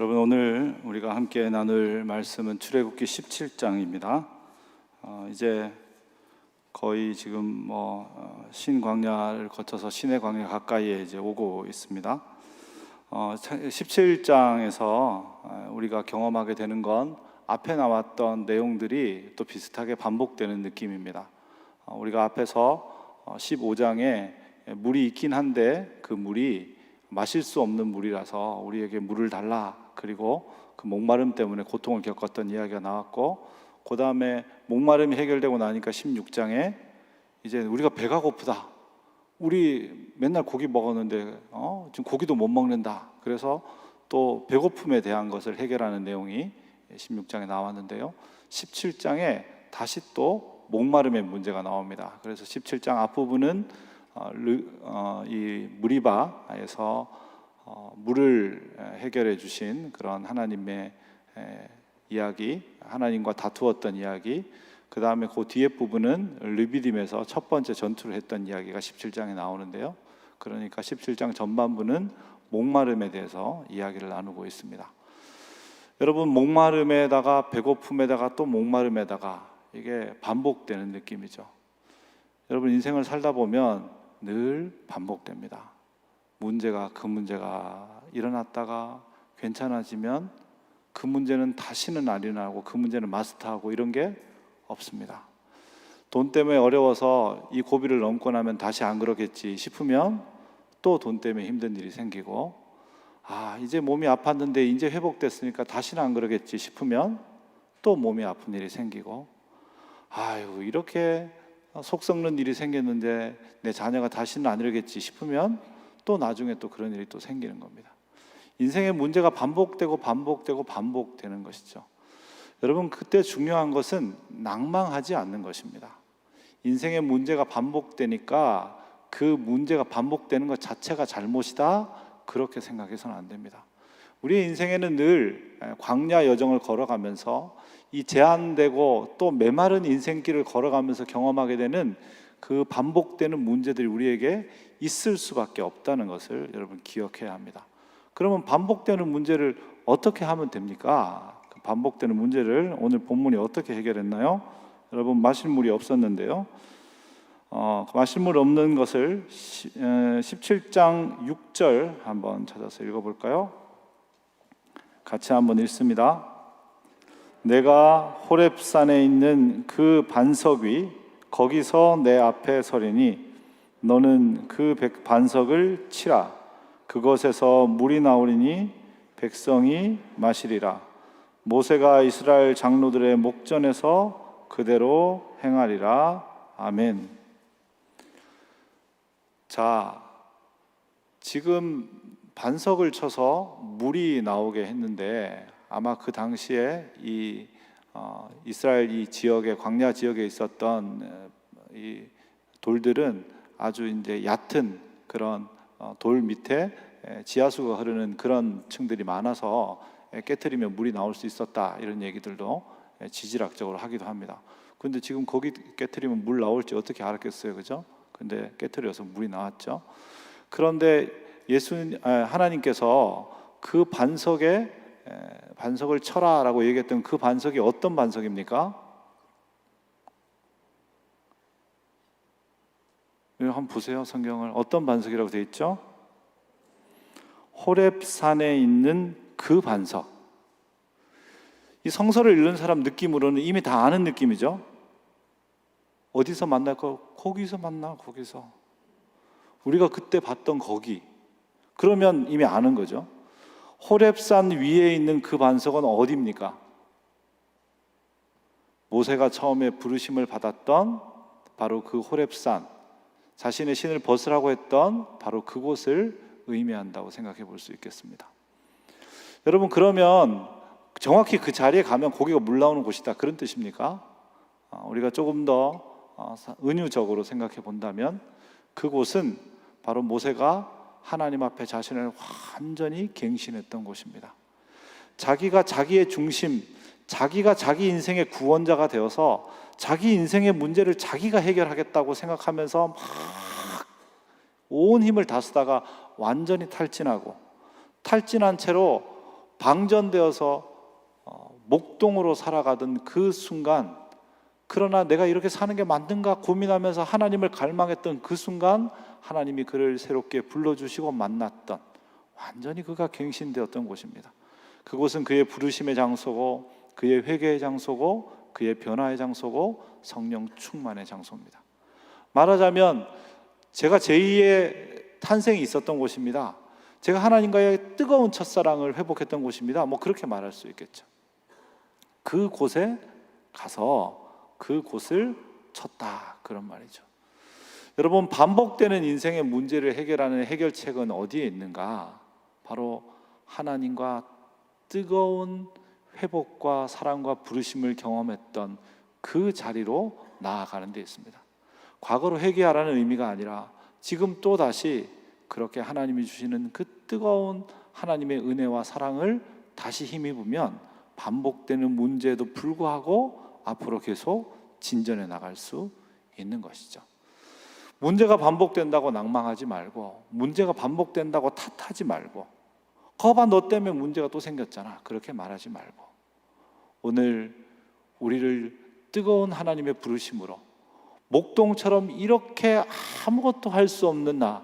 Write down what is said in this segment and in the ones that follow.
여러분, 오늘 우리가 함께 나눌 말씀은 출애굽기 17장입니다. 이제 거의 지금 신광야를 거쳐서 신의 광야 가까이에 이제 오고 있습니다. 17장에서 우리가 경험하게 되는 건 앞에 나왔던 내용들이 또 비슷하게 반복되는 느낌입니다. 우리가 앞에서 15장에 물이 있긴 한데 그 물이 마실 수 없는 물이라서 우리에게 물을 달라, 그리고 그 목마름 때문에 고통을 겪었던 이야기가 나왔고, 그 다음에 목마름이 해결되고 나니까 16장에 이제 우리가 배가 고프다, 우리 맨날 고기 먹었는데 지금 고기도 못 먹는다, 그래서 또 배고픔에 대한 것을 해결하는 내용이 16장에 나왔는데요, 17장에 다시 또 목마름의 문제가 나옵니다. 그래서 17장 앞부분은 이 무리바에서 물을 해결해 주신 그런 하나님의 이야기, 하나님과 다투었던 이야기, 그 다음에 그 뒤에 부분은 르비딤에서 첫 번째 전투를 했던 이야기가 17장에 나오는데요, 그러니까 17장 전반부는 목마름에 대해서 이야기를 나누고 있습니다. 여러분, 목마름에다가 배고픔에다가 또 목마름에다가 이게 반복되는 느낌이죠. 여러분, 인생을 살다 보면 늘 반복됩니다. 그 문제가 일어났다가 괜찮아지면 그 문제는 다시는 안 일어나고 그 문제는 마스터하고 이런 게 없습니다. 돈 때문에 어려워서 이 고비를 넘고 나면 다시 안 그러겠지 싶으면 또 돈 때문에 힘든 일이 생기고, 이제 몸이 아팠는데 이제 회복됐으니까 다시는 안 그러겠지 싶으면 또 몸이 아픈 일이 생기고, 이렇게 속 썩는 일이 생겼는데 내 자녀가 다시는 안 이러겠지 싶으면 또 나중에 또 그런 일이 또 생기는 겁니다. 인생의 문제가 반복되는 것이죠. 여러분, 그때 중요한 것은 낭망하지 않는 것입니다. 인생의 문제가 반복되니까 그 문제가 반복되는 것 자체가 잘못이다, 그렇게 생각해서는 안 됩니다. 우리의 인생에는 늘 광야 여정을 걸어가면서 이 제한되고 또 메마른 인생길을 걸어가면서 경험하게 되는 그 반복되는 문제들이 우리에게 있을 수밖에 없다는 것을 여러분 기억해야 합니다. 그러면 반복되는 문제를 어떻게 하면 됩니까? 그 반복되는 문제를 오늘 본문이 어떻게 해결했나요? 여러분, 마실 물이 없었는데요, 마실 물 없는 것을 17장 6절 한번 찾아서 읽어볼까요? 같이 한번 읽습니다. 내가 호렙산에 있는 그 반석 위 거기서 내 앞에 서리니 너는 그 반석을 치라. 그것에서 물이 나오리니 백성이 마시리라. 모세가 이스라엘 장로들의 목전에서 그대로 행하리라. 아멘. 자, 지금 반석을 쳐서 물이 나오게 했는데, 아마 그 당시에 이스라엘 이 지역에, 광야 지역에 있었던 이 돌들은 아주 이제 얕은 그런 돌 밑에 지하수가 흐르는 그런 층들이 많아서 깨트리면 물이 나올 수 있었다, 이런 얘기들도 지질학적으로 하기도 합니다. 근데 지금 거기 깨트리면 물 나올지 어떻게 알았겠어요, 그죠? 근데 깨트려서 물이 나왔죠. 그런데 하나님께서 그 반석을 쳐라라고 얘기했던 그 반석이 어떤 반석입니까? 한번 보세요, 성경을. 어떤 반석이라고 되어 있죠? 호렙산에 있는 그 반석. 이 성서를 읽는 사람 느낌으로는 이미 다 아는 느낌이죠. 어디서 만날까? 거기서 만나, 거기서. 우리가 그때 봤던 거기. 그러면 이미 아는 거죠. 호렙산 위에 있는 그 반석은 어디입니까? 모세가 처음에 부르심을 받았던 바로 그 호렙산, 자신의 신을 벗으라고 했던 바로 그곳을 의미한다고 생각해 볼 수 있겠습니다. 여러분, 그러면 정확히 그 자리에 가면 고기가 물 나오는 곳이다, 그런 뜻입니까? 우리가 조금 더 은유적으로 생각해 본다면 그곳은 바로 모세가 하나님 앞에 자신을 완전히 갱신했던 곳입니다. 자기가 자기의 중심, 자기가 자기 인생의 구원자가 되어서 자기 인생의 문제를 자기가 해결하겠다고 생각하면서 막 온 힘을 다 쓰다가 완전히 탈진한 채로 방전되어서 목동으로 살아가던 그 순간, 그러나 내가 이렇게 사는 게 맞는가 고민하면서 하나님을 갈망했던 그 순간 하나님이 그를 새롭게 불러주시고 만났던, 완전히 그가 갱신되었던 곳입니다. 그곳은 그의 부르심의 장소고, 그의 회개의 장소고, 그의 변화의 장소고, 성령 충만의 장소입니다. 말하자면 제가 제2의 탄생이 있었던 곳입니다. 제가 하나님과의 뜨거운 첫사랑을 회복했던 곳입니다. 그렇게 말할 수 있겠죠. 그 곳에 가서 그 곳을 쳤다, 그런 말이죠. 여러분, 반복되는 인생의 문제를 해결하는 해결책은 어디에 있는가? 바로 하나님과 뜨거운 회복과 사랑과 부르심을 경험했던 그 자리로 나아가는 데 있습니다. 과거로 회개하라는 의미가 아니라 지금 또다시 그렇게 하나님이 주시는 그 뜨거운 하나님의 은혜와 사랑을 다시 힘입으면 반복되는 문제에도 불구하고 앞으로 계속 진전해 나갈 수 있는 것이죠. 문제가 반복된다고 낭망하지 말고, 문제가 반복된다고 탓하지 말고, 거봐 너 때문에 문제가 또 생겼잖아, 그렇게 말하지 말고, 오늘 우리를 뜨거운 하나님의 부르심으로 목동처럼 이렇게 아무것도 할 수 없는 다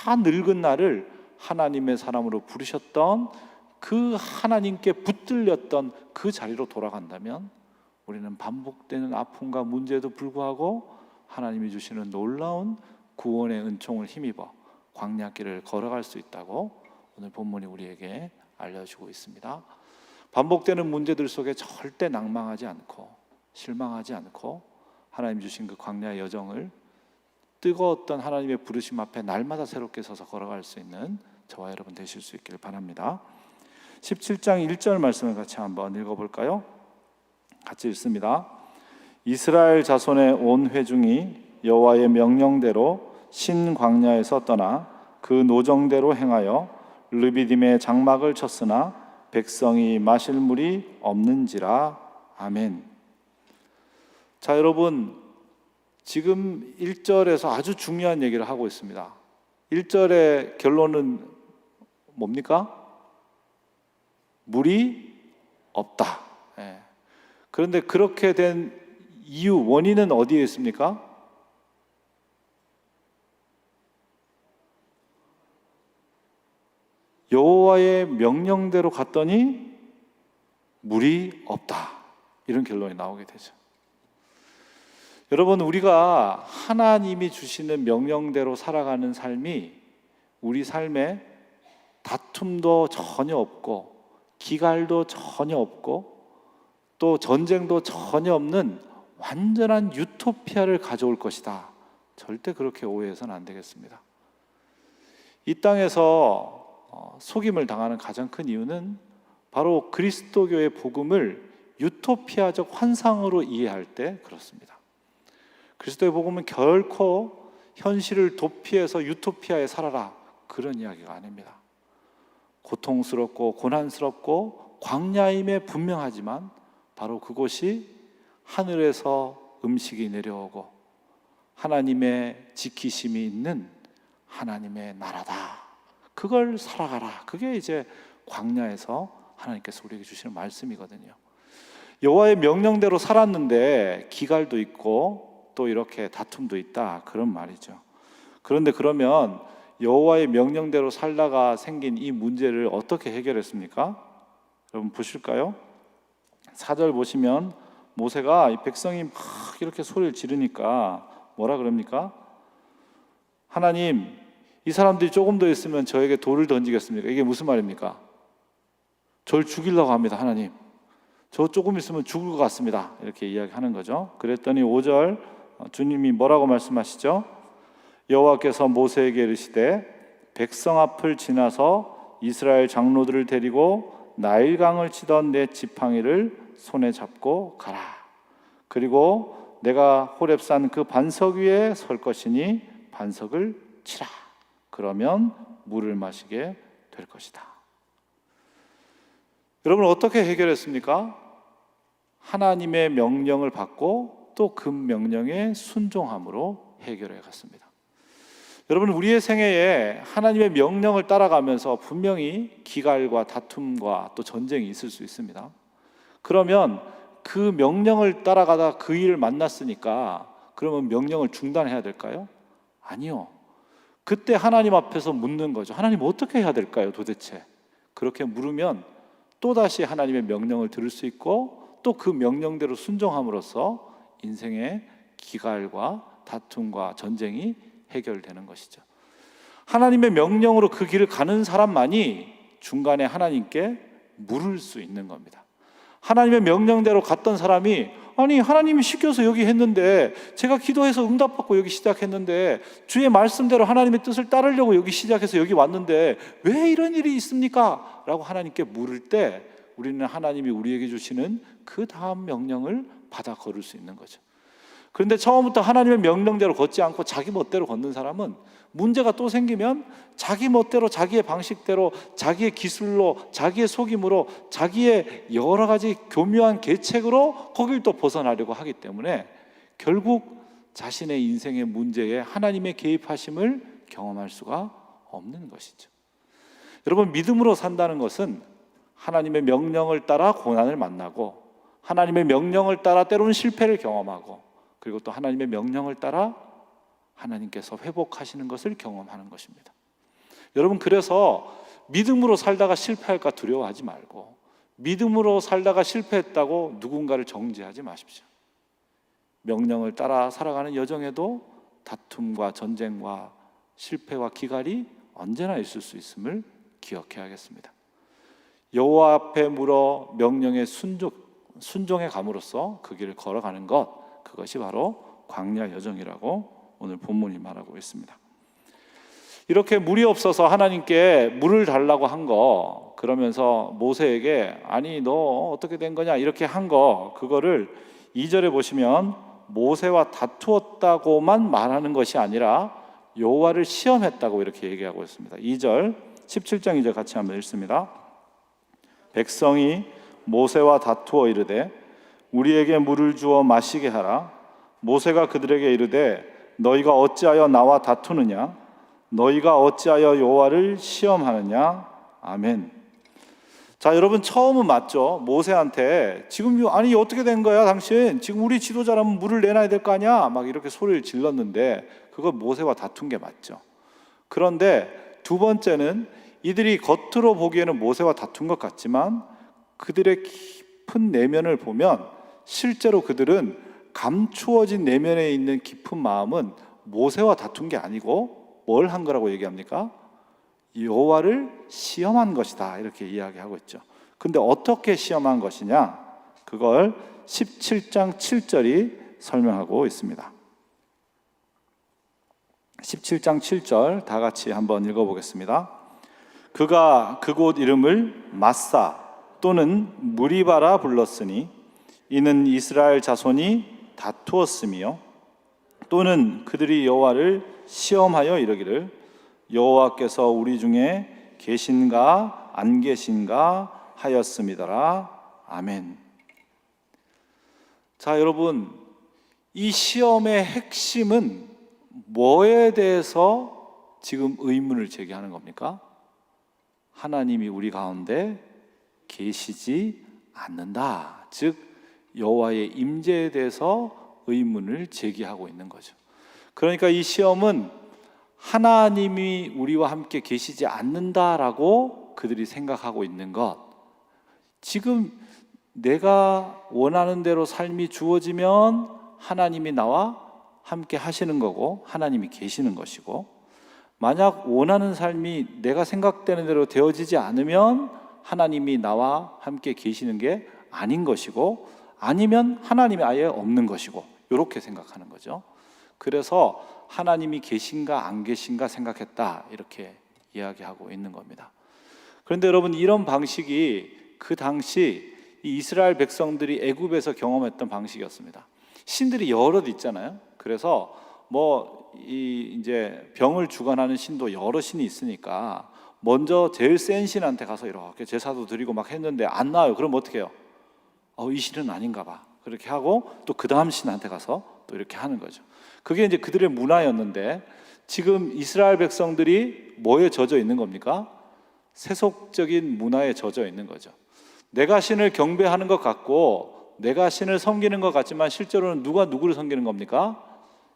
늙은 나를 하나님의 사람으로 부르셨던 그 하나님께 붙들렸던 그 자리로 돌아간다면 우리는 반복되는 아픔과 문제에도 불구하고 하나님이 주시는 놀라운 구원의 은총을 힘입어 광야길을 걸어갈 수 있다고 오늘 본문이 우리에게 알려주고 있습니다. 반복되는 문제들 속에 절대 낭망하지 않고 실망하지 않고 하나님 주신 그 광야의 여정을 뜨거웠던 하나님의 부르심 앞에 날마다 새롭게 서서 걸어갈 수 있는 저와 여러분 되실 수 있기를 바랍니다. 17장 1절 말씀을 같이 한번 읽어볼까요? 같이 읽습니다. 이스라엘 자손의 온 회중이 여호와의 명령대로 신 광야에서 떠나 그 노정대로 행하여 르비딤의 장막을 쳤으나 백성이 마실 물이 없는지라. 아멘. 자, 여러분, 지금 1절에서 아주 중요한 얘기를 하고 있습니다. 1절의 결론은 뭡니까? 물이 없다. 예. 그런데 그렇게 된 이유, 원인은 어디에 있습니까? 여호와의 명령대로 갔더니 물이 없다, 이런 결론이 나오게 되죠. 여러분, 우리가 하나님이 주시는 명령대로 살아가는 삶이 우리 삶에 다툼도 전혀 없고 기갈도 전혀 없고 또 전쟁도 전혀 없는 완전한 유토피아를 가져올 것이다. 절대 그렇게 오해해서는 안 되겠습니다. 이 땅에서 속임을 당하는 가장 큰 이유는 바로 그리스도교의 복음을 유토피아적 환상으로 이해할 때 그렇습니다. 그리스도의 복음은 결코 현실을 도피해서 유토피아에 살아라, 그런 이야기가 아닙니다. 고통스럽고 고난스럽고 광야임에 분명하지만 바로 그곳이 하늘에서 음식이 내려오고 하나님의 지키심이 있는 하나님의 나라다. 그걸 살아가라. 그게 이제 광야에서 하나님께서 우리에게 주시는 말씀이거든요. 여호와의 명령대로 살았는데 기갈도 있고 또 이렇게 다툼도 있다, 그런 말이죠. 그런데 그러면 여호와의 명령대로 살다가 생긴 이 문제를 어떻게 해결했습니까? 여러분 보실까요? 4절 보시면 모세가 이 백성이 막 이렇게 소리를 지르니까 뭐라 그럽니까? 하나님, 이 사람들이 조금 더 있으면 저에게 돌을 던지겠습니까? 이게 무슨 말입니까? 저를 죽이려고 합니다. 하나님, 저 조금 있으면 죽을 것 같습니다. 이렇게 이야기하는 거죠. 그랬더니 5절 주님이 뭐라고 말씀하시죠? 여호와께서 모세에게 이르시되 백성 앞을 지나서 이스라엘 장로들을 데리고 나일강을 치던 내 지팡이를 손에 잡고 가라. 그리고 내가 호렙산 그 반석 위에 설 것이니 반석을 치라. 그러면 물을 마시게 될 것이다. 여러분, 어떻게 해결했습니까? 하나님의 명령을 받고 또 그 명령에 순종함으로 해결해 갔습니다. 여러분, 우리의 생애에 하나님의 명령을 따라가면서 분명히 기갈과 다툼과 또 전쟁이 있을 수 있습니다. 그러면 그 명령을 따라가다 그 일을 만났으니까 그러면 명령을 중단해야 될까요? 아니요. 그때 하나님 앞에서 묻는 거죠. 하나님, 어떻게 해야 될까요, 도대체? 그렇게 물으면 또다시 하나님의 명령을 들을 수 있고 또 그 명령대로 순종함으로써 인생의 기갈과 다툼과 전쟁이 해결되는 것이죠. 하나님의 명령으로 그 길을 가는 사람만이 중간에 하나님께 물을 수 있는 겁니다. 하나님의 명령대로 갔던 사람이, 아니, 하나님이 시켜서 여기 했는데, 제가 기도해서 응답받고 여기 시작했는데, 주의 말씀대로 하나님의 뜻을 따르려고 여기 시작해서 여기 왔는데 왜 이런 일이 있습니까? 라고 하나님께 물을 때 우리는 하나님이 우리에게 주시는 그 다음 명령을 받아 걸을 수 있는 거죠. 그런데 처음부터 하나님의 명령대로 걷지 않고 자기 멋대로 걷는 사람은 문제가 또 생기면 자기 멋대로, 자기의 방식대로, 자기의 기술로, 자기의 속임으로, 자기의 여러 가지 교묘한 계책으로 거길 또 벗어나려고 하기 때문에 결국 자신의 인생의 문제에 하나님의 개입하심을 경험할 수가 없는 것이죠. 여러분, 믿음으로 산다는 것은 하나님의 명령을 따라 고난을 만나고, 하나님의 명령을 따라 때로는 실패를 경험하고, 그리고 또 하나님의 명령을 따라 하나님께서 회복하시는 것을 경험하는 것입니다. 여러분, 그래서 믿음으로 살다가 실패할까 두려워하지 말고, 믿음으로 살다가 실패했다고 누군가를 정죄하지 마십시오. 명령을 따라 살아가는 여정에도 다툼과 전쟁과 실패와 기갈이 언제나 있을 수 있음을 기억해야겠습니다. 여호와 앞에 물어 명령에 순종해 감으로써 그 길을 걸어가는 것, 그것이 바로 광야 여정이라고 오늘 본문이 말하고 있습니다. 이렇게 물이 없어서 하나님께 물을 달라고 한 거, 그러면서 모세에게 아니 너 어떻게 된 거냐 이렇게 한 거, 그거를 2절에 보시면 모세와 다투었다고만 말하는 것이 아니라 여호와를 시험했다고 이렇게 얘기하고 있습니다. 2절 17장 2절 같이 한번 읽습니다. 백성이 모세와 다투어 이르되 우리에게 물을 주어 마시게 하라. 모세가 그들에게 이르되 너희가 어찌하여 나와 다투느냐? 너희가 어찌하여 여호와를 시험하느냐? 아멘. 자, 여러분, 처음은 맞죠. 모세한테 지금 아니 어떻게 된 거야 당신? 지금 우리 지도자라면 물을 내놔야 될 거 아니야? 막 이렇게 소리를 질렀는데 그거 모세와 다툰 게 맞죠. 그런데 두 번째는 이들이 겉으로 보기에는 모세와 다툰 것 같지만 그들의 깊은 내면을 보면 실제로 그들은 감추어진 내면에 있는 깊은 마음은 모세와 다툰 게 아니고 뭘 한 거라고 얘기합니까? 여호와를 시험한 것이다, 이렇게 이야기하고 있죠. 근데 어떻게 시험한 것이냐? 그걸 17장 7절이 설명하고 있습니다. 17장 7절 다 같이 한번 읽어보겠습니다. 그가 그곳 이름을 마사 또는 무리바라 불렀으니 이는 이스라엘 자손이 다투었으며 또는 그들이 여호와를 시험하여 이르기를 여호와께서 우리 중에 계신가 안 계신가 하였음이더라. 아멘. 자, 여러분, 이 시험의 핵심은 뭐에 대해서 지금 의문을 제기하는 겁니까? 하나님이 우리 가운데 계시지 않는다. 즉 여호와의 임재에 대해서 의문을 제기하고 있는 거죠. 그러니까 이 시험은 하나님이 우리와 함께 계시지 않는다라고 그들이 생각하고 있는 것. 지금 내가 원하는 대로 삶이 주어지면 하나님이 나와 함께 하시는 거고 하나님이 계시는 것이고, 만약 원하는 삶이 내가 생각되는 대로 되어지지 않으면 하나님이 나와 함께 계시는 게 아닌 것이고, 아니면 하나님이 아예 없는 것이고, 이렇게 생각하는 거죠. 그래서 하나님이 계신가 안 계신가 생각했다, 이렇게 이야기하고 있는 겁니다. 그런데 여러분, 이런 방식이 그 당시 이 이스라엘 백성들이 애굽에서 경험했던 방식이었습니다. 신들이 여럿 있잖아요. 그래서 이제 병을 주관하는 신도 여러 신이 있으니까 먼저 제일 센 신한테 가서 이렇게 제사도 드리고 막 했는데 안 나와요. 그럼 어떻게 해요? 이 신은 아닌가 봐. 그렇게 하고 또 그 다음 신한테 가서 또 이렇게 하는 거죠. 그게 이제 그들의 문화였는데, 지금 이스라엘 백성들이 뭐에 젖어 있는 겁니까? 세속적인 문화에 젖어 있는 거죠. 내가 신을 경배하는 것 같고 내가 신을 섬기는 것 같지만 실제로는 누가 누구를 섬기는 겁니까?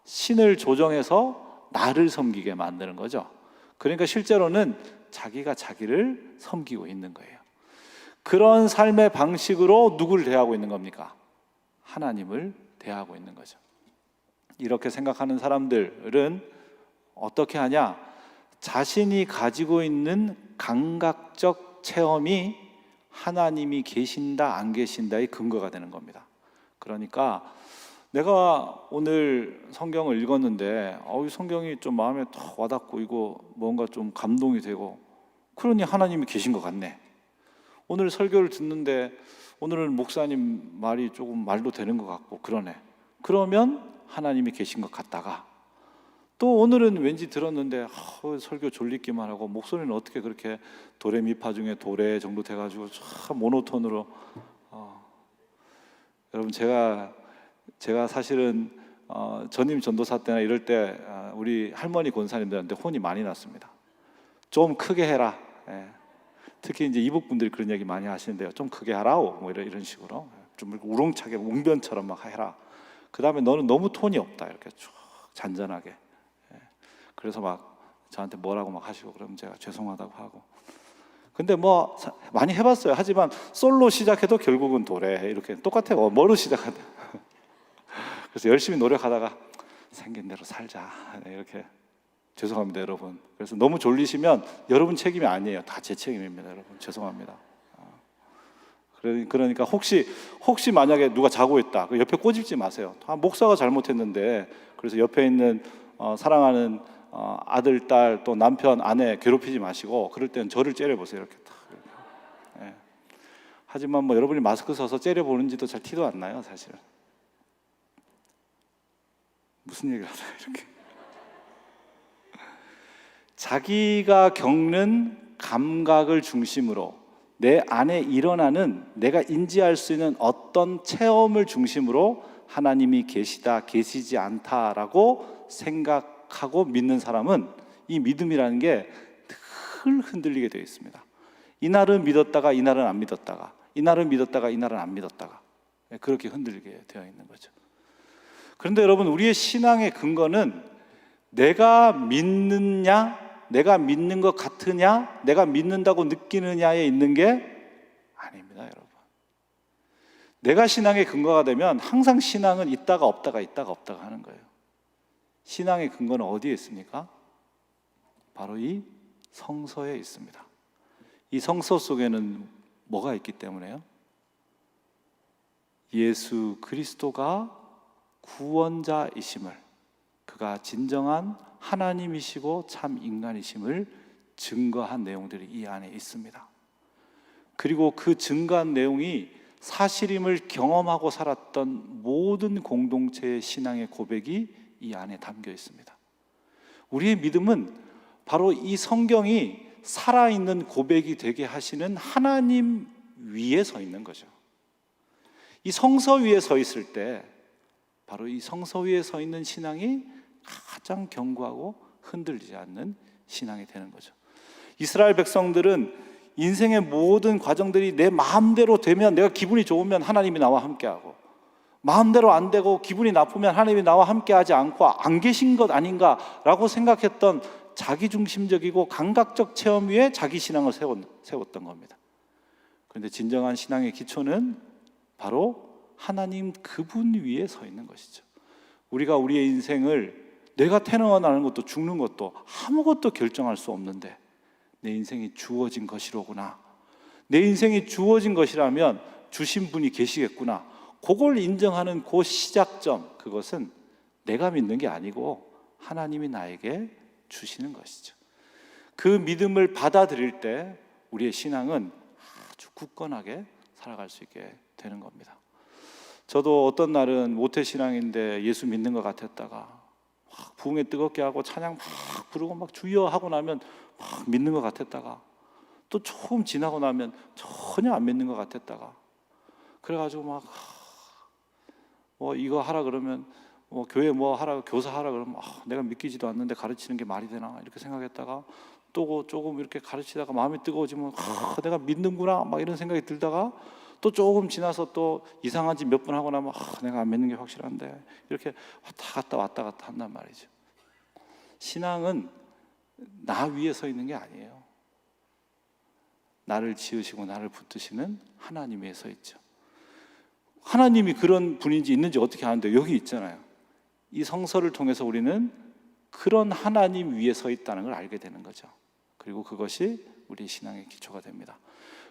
신을 조정해서 나를 섬기게 만드는 거죠. 그러니까 실제로는 자기가 자기를 섬기고 있는 거예요. 그런 삶의 방식으로 누구를 대하고 있는 겁니까? 하나님을 대하고 있는 거죠. 이렇게 생각하는 사람들은 어떻게 하냐? 자신이 가지고 있는 감각적 체험이 하나님이 계신다 안 계신다의 근거가 되는 겁니다. 그러니까 내가 오늘 성경을 읽었는데 이 성경이 좀 마음에 탁 와닿고 이거 뭔가 좀 감동이 되고 그러니 하나님이 계신 것 같네. 오늘 설교를 듣는데 오늘은 목사님 말이 조금 말도 되는 것 같고 그러네. 그러면 하나님이 계신 것 같다가 또 오늘은 왠지 들었는데 설교 졸리기만 하고 목소리는 어떻게 그렇게 도레미파 중에 도레 정도 돼가지고 참 모노톤으로 여러분 제가 사실은 전임 전도사 때나 이럴 때 우리 할머니 권사님들한테 혼이 많이 났습니다. 좀 크게 해라. 예. 특히 이제 이북분들이 그런 얘기 많이 하시는데요. 좀 크게 하라오. 뭐 이런 식으로 좀 우렁차게 웅변처럼 막 해라. 그 다음에 너는 너무 톤이 없다. 이렇게 쭉 잔잔하게. 그래서 막 저한테 뭐라고 막 하시고 그러면 제가 죄송하다고 하고. 근데 뭐 많이 해봤어요. 하지만 솔로 시작해도 결국은 도래 이렇게 똑같아요. 뭐로 시작하든. 그래서 열심히 노력하다가 생긴 대로 살자 이렇게. 죄송합니다 여러분. 그래서 너무 졸리시면 여러분 책임이 아니에요. 다 제 책임입니다 여러분. 죄송합니다. 그러니까 혹시 만약에 누가 자고 있다 옆에 꼬집지 마세요. 목사가 잘못했는데. 그래서 옆에 있는 사랑하는 아들, 딸, 또 남편, 아내 괴롭히지 마시고 그럴 때는 저를 째려보세요. 이렇게 딱. 예. 하지만 뭐 여러분이 마스크 써서 째려보는지도 잘 티도 안 나요 사실. 무슨 얘기를 하나 이렇게. 자기가 겪는 감각을 중심으로 내 안에 일어나는 내가 인지할 수 있는 어떤 체험을 중심으로 하나님이 계시다, 계시지 않다라고 생각하고 믿는 사람은 이 믿음이라는 게 늘 흔들리게 되어 있습니다. 이날은 믿었다가 이날은 안 믿었다가 이날은 믿었다가 이날은 안 믿었다가 그렇게 흔들리게 되어 있는 거죠. 그런데 여러분 우리의 신앙의 근거는 내가 믿느냐 내가 믿는 것 같으냐 내가 믿는다고 느끼느냐에 있는 게 아닙니다 여러분. 내가 신앙의 근거가 되면 항상 신앙은 있다가 없다가 하는 거예요. 신앙의 근거는 어디에 있습니까? 바로 이 성서에 있습니다. 이 성서 속에는 뭐가 있기 때문에요? 예수 그리스도가 구원자이심을, 그가 진정한 하나님이시고 참 인간이심을 증거한 내용들이 이 안에 있습니다. 그리고 그 증거한 내용이 사실임을 경험하고 살았던 모든 공동체의 신앙의 고백이 이 안에 담겨 있습니다. 우리의 믿음은 바로 이 성경이 살아있는 고백이 되게 하시는 하나님 위에 서 있는 거죠. 이 성서 위에 서 있을 때 바로 이 성서 위에 서 있는 신앙이 가장 견고하고 흔들리지 않는 신앙이 되는 거죠. 이스라엘 백성들은 인생의 모든 과정들이 내 마음대로 되면, 내가 기분이 좋으면 하나님이 나와 함께하고, 마음대로 안 되고 기분이 나쁘면 하나님이 나와 함께하지 않고 안 계신 것 아닌가라고 생각했던 자기중심적이고 감각적 체험 위에 자기 신앙을 세웠던 겁니다. 그런데 진정한 신앙의 기초는 바로 하나님 그분 위에 서 있는 것이죠. 우리가 우리의 인생을 내가 태어나는 것도 죽는 것도 아무것도 결정할 수 없는데 내 인생이 주어진 것이로구나, 내 인생이 주어진 것이라면 주신 분이 계시겠구나, 그걸 인정하는 그 시작점, 그것은 내가 믿는 게 아니고 하나님이 나에게 주시는 것이죠. 그 믿음을 받아들일 때 우리의 신앙은 아주 굳건하게 살아갈 수 있게 되는 겁니다. 저도 어떤 날은 모태신앙인데 예수 믿는 것 같았다가 막 부흥에 뜨겁게 하고 찬양 막 부르고 막 주여 하고 나면 막 믿는 것 같았다가, 또 조금 지나고 나면 전혀 안 믿는 것 같았다가, 그래가지고 막 뭐 이거 하라 그러면 교회 뭐 하라, 교사 하라 그러면 내가 믿기지도 않는데 가르치는 게 말이 되나 이렇게 생각했다가 또 조금 이렇게 가르치다가 마음이 뜨거워지면 내가 믿는구나 막 이런 생각이 들다가 또 조금 지나서 또 이상한 짓 몇 번 하고 나면 내가 안 믿는 게 확실한데 이렇게 왔다 갔다 한단 말이죠. 신앙은 나 위에 서 있는 게 아니에요. 나를 지으시고 나를 붙드시는 하나님 위에 서 있죠. 하나님이 그런 분인지 있는지 어떻게 아는데 여기 있잖아요. 이 성서를 통해서 우리는 그런 하나님 위에 서 있다는 걸 알게 되는 거죠. 그리고 그것이 우리 신앙의 기초가 됩니다.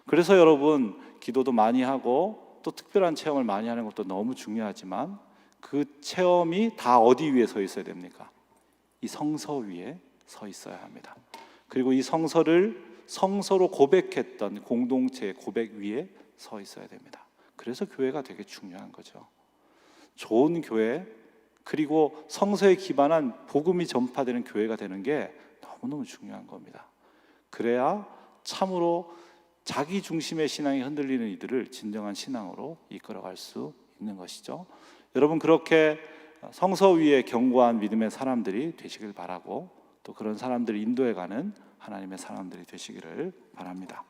그래서 여러분 기도도 많이 하고 또 특별한 체험을 많이 하는 것도 너무 중요하지만 그 체험이 다 어디 위에 서 있어야 됩니까? 이 성서 위에 서 있어야 합니다. 그리고 이 성서를 성서로 고백했던 공동체의 고백 위에 서 있어야 됩니다. 그래서 교회가 되게 중요한 거죠. 좋은 교회, 그리고 성서에 기반한 복음이 전파되는 교회가 되는 게 너무너무 중요한 겁니다. 그래야 참으로 자기 중심의 신앙이 흔들리는 이들을 진정한 신앙으로 이끌어갈 수 있는 것이죠. 여러분 그렇게 성서 위에 견고한 믿음의 사람들이 되시길 바라고 또 그런 사람들을 인도해가는 하나님의 사람들이 되시기를 바랍니다.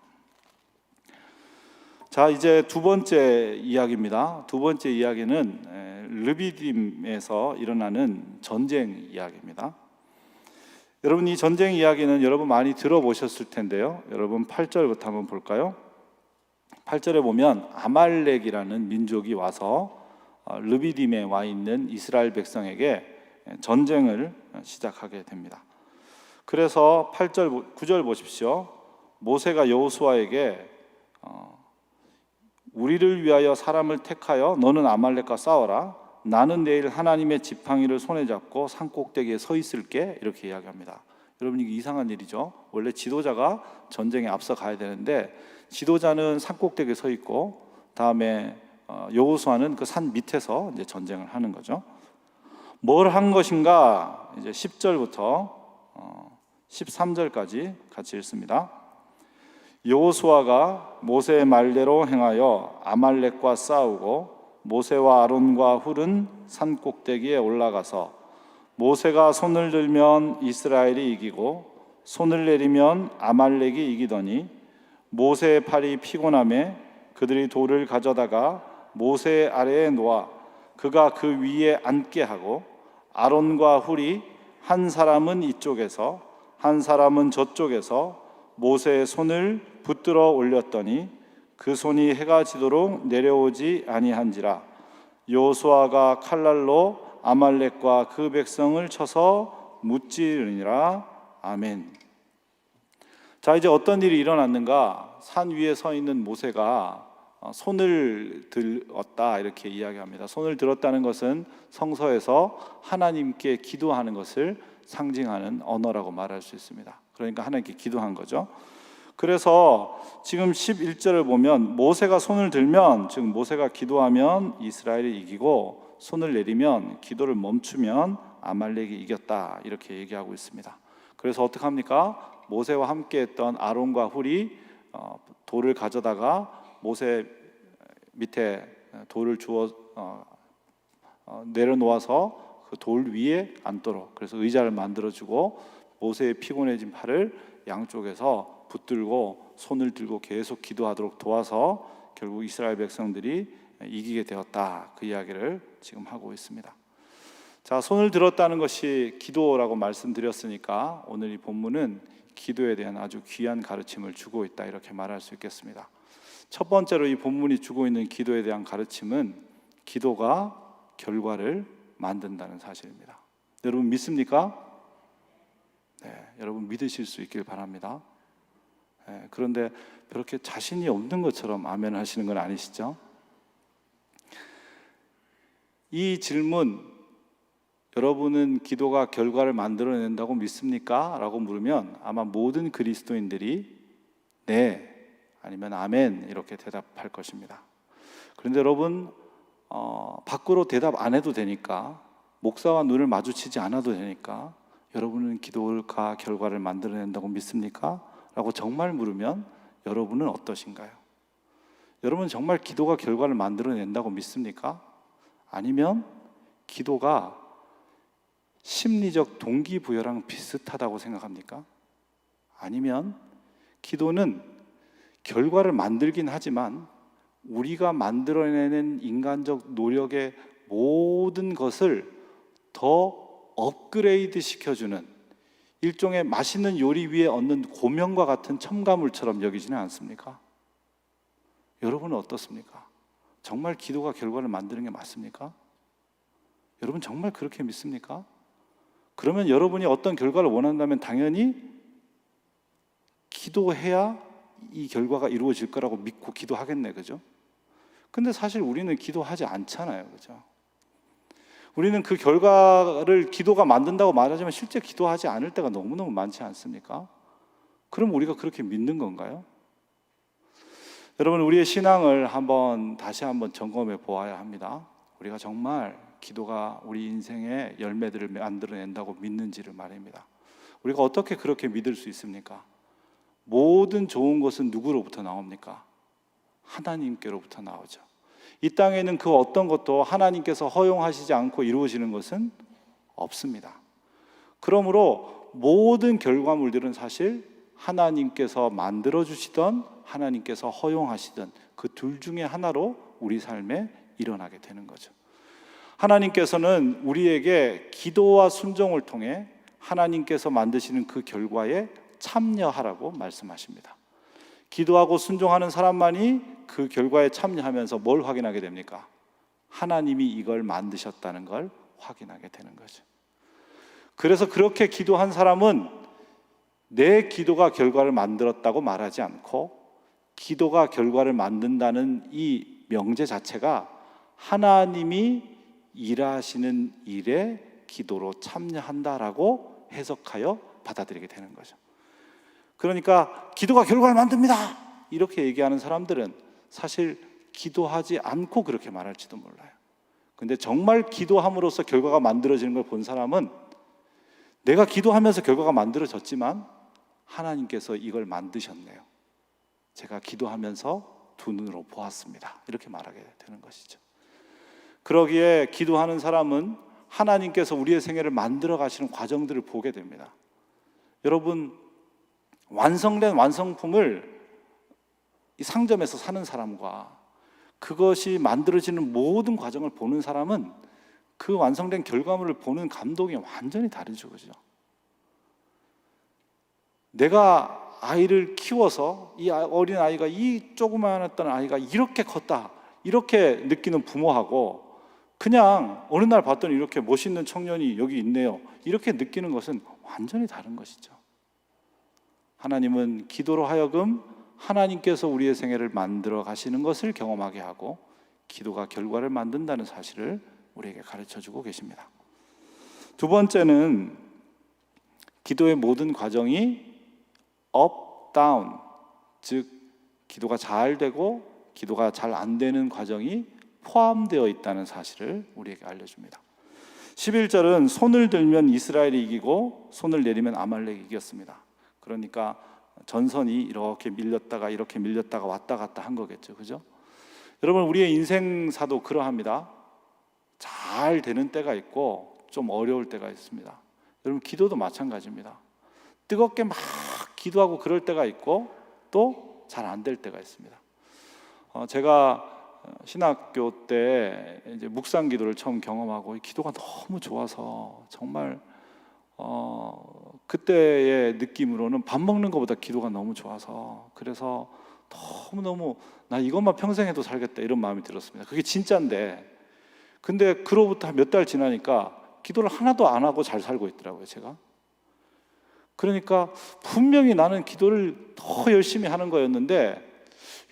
자, 이제 두 번째 이야기입니다. 두 번째 이야기는 르비딤에서 일어나는 전쟁 이야기입니다. 여러분 이 전쟁 이야기는 여러분 많이 들어보셨을 텐데요. 여러분 8절부터 한번 볼까요? 8절에 보면 아말렉이라는 민족이 와서 르비딤에 와 있는 이스라엘 백성에게 전쟁을 시작하게 됩니다. 그래서 8절, 9절 보십시오. 모세가 여호수아에게 우리를 위하여 사람을 택하여 너는 아말렉과 싸워라. 나는 내일 하나님의 지팡이를 손에 잡고 산꼭대기에 서 있을게. 이렇게 이야기합니다. 여러분 이게 이상한 일이죠. 원래 지도자가 전쟁에 앞서 가야 되는데 지도자는 산꼭대기에 서 있고 다음에 여호수아는 그 산 밑에서 이제 전쟁을 하는 거죠. 뭘 한 것인가? 이제 10절부터 13절까지 같이 읽습니다. 여호수아가 모세의 말대로 행하여 아말렉과 싸우고 모세와 아론과 훌은 산 꼭대기에 올라가서 모세가 손을 들면 이스라엘이 이기고 손을 내리면 아말렉이 이기더니 모세의 팔이 피곤함에 그들이 돌을 가져다가 모세 아래에 놓아 그가 그 위에 앉게 하고 아론과 훌이 한 사람은 이쪽에서 한 사람은 저쪽에서 모세의 손을 붙들어 올렸더니 그 손이 해가 지도록 내려오지 아니한지라. 여호수아가 칼날로 아말렉과 그 백성을 쳐서 무찌르니라. 아멘. 자, 이제 어떤 일이 일어났는가? 산 위에 서 있는 모세가 손을 들었다 이렇게 이야기합니다. 손을 들었다는 것은 성서에서 하나님께 기도하는 것을 상징하는 언어라고 말할 수 있습니다. 그러니까 하나님께 기도한 거죠. 그래서 지금 11절을 보면 모세가 손을 들면, 즉 모세가 기도하면 이스라엘이 이기고 손을 내리면, 기도를 멈추면 아말렉이 이겼다 이렇게 얘기하고 있습니다. 그래서 어떻게 합니까? 모세와 함께 했던 아론과 훌이 돌을 가져다가 모세 밑에 돌을 주워 내려놓아서 그 돌 위에 앉도록, 그래서 의자를 만들어주고 모세의 피곤해진 팔을 양쪽에서 붙들고 손을 들고 계속 기도하도록 도와서 결국 이스라엘 백성들이 이기게 되었다, 그 이야기를 지금 하고 있습니다. 자, 손을 들었다는 것이 기도라고 말씀드렸으니까 오늘 이 본문은 기도에 대한 아주 귀한 가르침을 주고 있다 이렇게 말할 수 있겠습니다. 첫 번째로 이 본문이 주고 있는 기도에 대한 가르침은 기도가 결과를 만든다는 사실입니다. 여러분 믿습니까? 네, 여러분 믿으실 수 있길 바랍니다. 네, 그런데 그렇게 자신이 없는 것처럼 아멘 하시는 건 아니시죠? 이 질문, 여러분은 기도가 결과를 만들어낸다고 믿습니까? 라고 물으면 아마 모든 그리스도인들이 네 아니면 아멘 이렇게 대답할 것입니다. 그런데 여러분 밖으로 대답 안 해도 되니까, 목사와 눈을 마주치지 않아도 되니까 여러분은 기도가 결과를 만들어낸다고 믿습니까? 라고 정말 물으면 여러분은 어떠신가요? 여러분 정말 기도가 결과를 만들어낸다고 믿습니까? 아니면 기도가 심리적 동기부여랑 비슷하다고 생각합니까? 아니면 기도는 결과를 만들긴 하지만 우리가 만들어내는 인간적 노력의 모든 것을 더 업그레이드 시켜주는 일종의 맛있는 요리 위에 얹는 고명과 같은 첨가물처럼 여기지는 않습니까? 여러분은 어떻습니까? 정말 기도가 결과를 만드는 게 맞습니까? 여러분 정말 그렇게 믿습니까? 그러면 여러분이 어떤 결과를 원한다면 당연히 기도해야 이 결과가 이루어질 거라고 믿고 기도하겠네, 그죠? 근데 사실 우리는 기도하지 않잖아요, 그죠? 우리는 그 결과를 기도가 만든다고 말하지만 실제 기도하지 않을 때가 너무너무 많지 않습니까? 그럼 우리가 그렇게 믿는 건가요? 여러분, 우리의 신앙을 다시 한번 점검해 보아야 합니다. 우리가 정말 기도가 우리 인생의 열매들을 만들어낸다고 믿는지를 말입니다. 우리가 어떻게 그렇게 믿을 수 있습니까? 모든 좋은 것은 누구로부터 나옵니까? 하나님께로부터 나오죠. 이 땅에는 그 어떤 것도 하나님께서 허용하시지 않고 이루어지는 것은 없습니다. 그러므로 모든 결과물들은 사실 하나님께서 만들어주시던 하나님께서 허용하시던 그 둘 중에 하나로 우리 삶에 일어나게 되는 거죠. 하나님께서는 우리에게 기도와 순종을 통해 하나님께서 만드시는 그 결과에 참여하라고 말씀하십니다. 기도하고 순종하는 사람만이 그 결과에 참여하면서 뭘 확인하게 됩니까? 하나님이 이걸 만드셨다는 걸 확인하게 되는 거죠. 그래서 그렇게 기도한 사람은 내 기도가 결과를 만들었다고 말하지 않고 기도가 결과를 만든다는 이 명제 자체가 하나님이 일하시는 일에 기도로 참여한다라고 해석하여 받아들이게 되는 거죠. 그러니까 기도가 결과를 만듭니다 이렇게 얘기하는 사람들은 사실 기도하지 않고 그렇게 말할지도 몰라요. 근데 정말 기도함으로써 결과가 만들어지는 걸 본 사람은 내가 기도하면서 결과가 만들어졌지만 하나님께서 이걸 만드셨네요. 제가 기도하면서 두 눈으로 보았습니다. 이렇게 말하게 되는 것이죠. 그러기에 기도하는 사람은 하나님께서 우리의 생애를 만들어 가시는 과정들을 보게 됩니다. 여러분, 완성된 완성품을 이 상점에서 사는 사람과 그것이 만들어지는 모든 과정을 보는 사람은 그 완성된 결과물을 보는 감동이 완전히 다르죠, 그죠? 내가 아이를 키워서 이 어린 아이가, 이 조그마했던 아이가 이렇게 컸다 이렇게 느끼는 부모하고 그냥 어느 날 봤더니 이렇게 멋있는 청년이 여기 있네요 이렇게 느끼는 것은 완전히 다른 것이죠. 하나님은 기도로 하여금 하나님께서 우리의 생애를 만들어 가시는 것을 경험하게 하고 기도가 결과를 만든다는 사실을 우리에게 가르쳐주고 계십니다. 두 번째는 기도의 모든 과정이 업, 다운, 즉 기도가 잘 되고 기도가 잘 안 되는 과정이 포함되어 있다는 사실을 우리에게 알려줍니다. 11절은 손을 들면 이스라엘이 이기고 손을 내리면 아말렉이 이겼습니다. 그러니까 전선이 이렇게 밀렸다가 이렇게 밀렸다가 왔다 갔다 한 거겠죠, 그죠? 여러분, 우리의 인생사도 그러합니다. 잘 되는 때가 있고 좀 어려울 때가 있습니다. 여러분, 기도도 마찬가지입니다. 뜨겁게 막 기도하고 그럴 때가 있고 또 잘 안 될 때가 있습니다. 제가 신학교 때 이제 묵상 기도를 처음 경험하고 기도가 너무 좋아서 정말 그때의 느낌으로는 밥 먹는 것보다 기도가 너무 좋아서 그래서 너무너무 나 이것만 평생 해도 살겠다 이런 마음이 들었습니다. 그게 진짜인데 근데 그로부터 몇 달 지나니까 기도를 하나도 안 하고 잘 살고 있더라고요, 제가. 그러니까 분명히 나는 기도를 더 열심히 하는 거였는데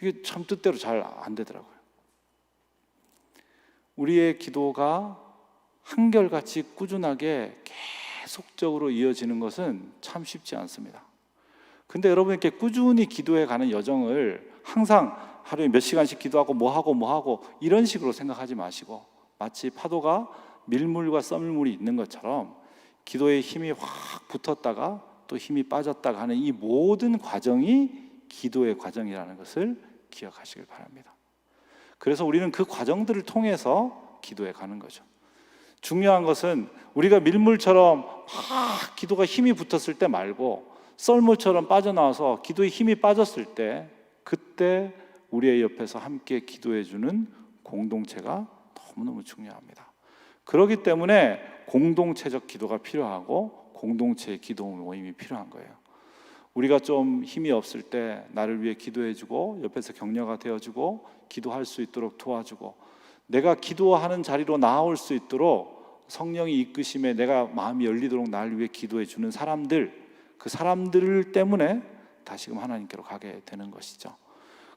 이게 참 뜻대로 잘 안 되더라고요. 우리의 기도가 한결같이 꾸준하게 계속적으로 이어지는 것은 참 쉽지 않습니다. 근데 여러분, 이렇게 꾸준히 기도해 가는 여정을 항상 하루에 몇 시간씩 기도하고 뭐 하고 이런 식으로 생각하지 마시고 마치 파도가 밀물과 썰물이 있는 것처럼 기도에 힘이 확 붙었다가 또 힘이 빠졌다가 하는 이 모든 과정이 기도의 과정이라는 것을 기억하시길 바랍니다. 그래서 우리는 그 과정들을 통해서 기도해 가는 거죠. 중요한 것은 우리가 밀물처럼 막 기도가 힘이 붙었을 때 말고 썰물처럼 빠져나와서 기도에 힘이 빠졌을 때, 그때 우리의 옆에서 함께 기도해주는 공동체가 너무너무 중요합니다. 그렇기 때문에 공동체적 기도가 필요하고 공동체의 기도 모임이 필요한 거예요. 우리가 좀 힘이 없을 때 나를 위해 기도해주고 옆에서 격려가 되어주고 기도할 수 있도록 도와주고, 내가 기도하는 자리로 나아올 수 있도록 성령이 이끄심에 내가 마음이 열리도록 나를 위해 기도해주는 사람들, 그 사람들 때문에 다시금 하나님께로 가게 되는 것이죠.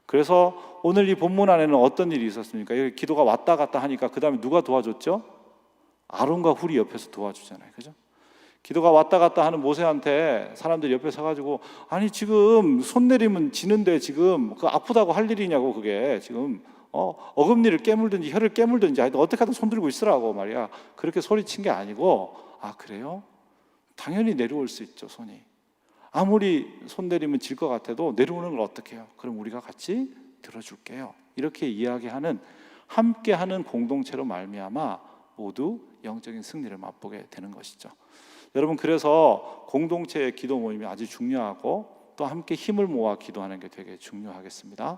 그래서 오늘 이 본문 안에는 어떤 일이 있었습니까? 기도가 왔다 갔다 하니까 그 다음에 누가 도와줬죠? 아론과 훌이 옆에서 도와주잖아요. 그죠? 기도가 왔다 갔다 하는 모세한테 사람들이 옆에 서가지고, 아니 지금 손 내리면 지는데 지금 그 아프다고 할 일이냐고, 그게 지금 어금니를 깨물든지 혀를 깨물든지 하여튼 어떻게 하든 손 들고 있으라고 말이야. 그렇게 소리친 게 아니고, 아 그래요? 당연히 내려올 수 있죠. 손이 아무리 손 내리면 질 것 같아도 내려오는 걸 어떻게 해요? 그럼 우리가 같이 들어줄게요. 이렇게 이야기하는, 함께하는 공동체로 말미암아 모두 영적인 승리를 맛보게 되는 것이죠. 여러분, 그래서 공동체의 기도 모임이 아주 중요하고 또 함께 힘을 모아 기도하는 게 되게 중요하겠습니다.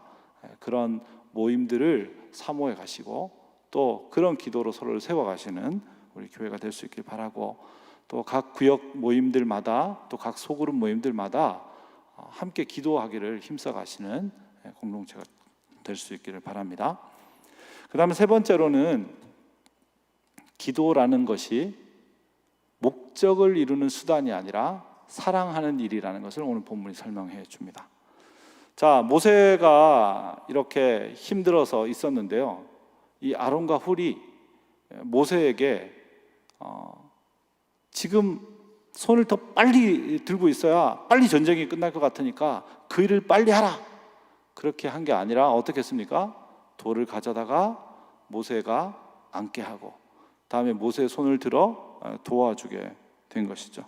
그런 모임들을 사모해 가시고 또 그런 기도로 서로를 세워가시는 우리 교회가 될 수 있길 바라고, 또 각 구역 모임들마다 또 각 소그룹 모임들마다 함께 기도하기를 힘써 가시는 공동체가 될 수 있기를 바랍니다. 그 다음에 세 번째로는 기도라는 것이 목적을 이루는 수단이 아니라 사랑하는 일이라는 것을 오늘 본문이 설명해 줍니다. 자, 모세가 이렇게 힘들어서 있었는데요, 이 아론과 훌이 모세에게 지금 손을 더 빨리 들고 있어야 빨리 전쟁이 끝날 것 같으니까 그 일을 빨리 하라, 그렇게 한 게 아니라 어떻게 했습니까? 돌을 가져다가 모세가 앉게 하고 다음에 모세의 손을 들어 도와주게 된 것이죠.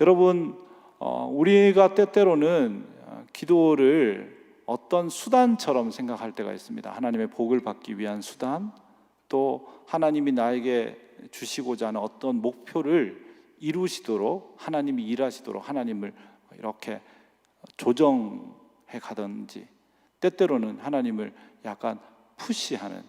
여러분, 우리가 때때로는 기도를 어떤 수단처럼 생각할 때가 있습니다. 하나님의 복을 받기 위한 수단, 또 하나님이 나에게 주시고자 하는 어떤 목표를 이루시도록 하나님이 일하시도록 하나님을 이렇게 조정해 가든지, 때때로는 하나님을 약간 푸시하는,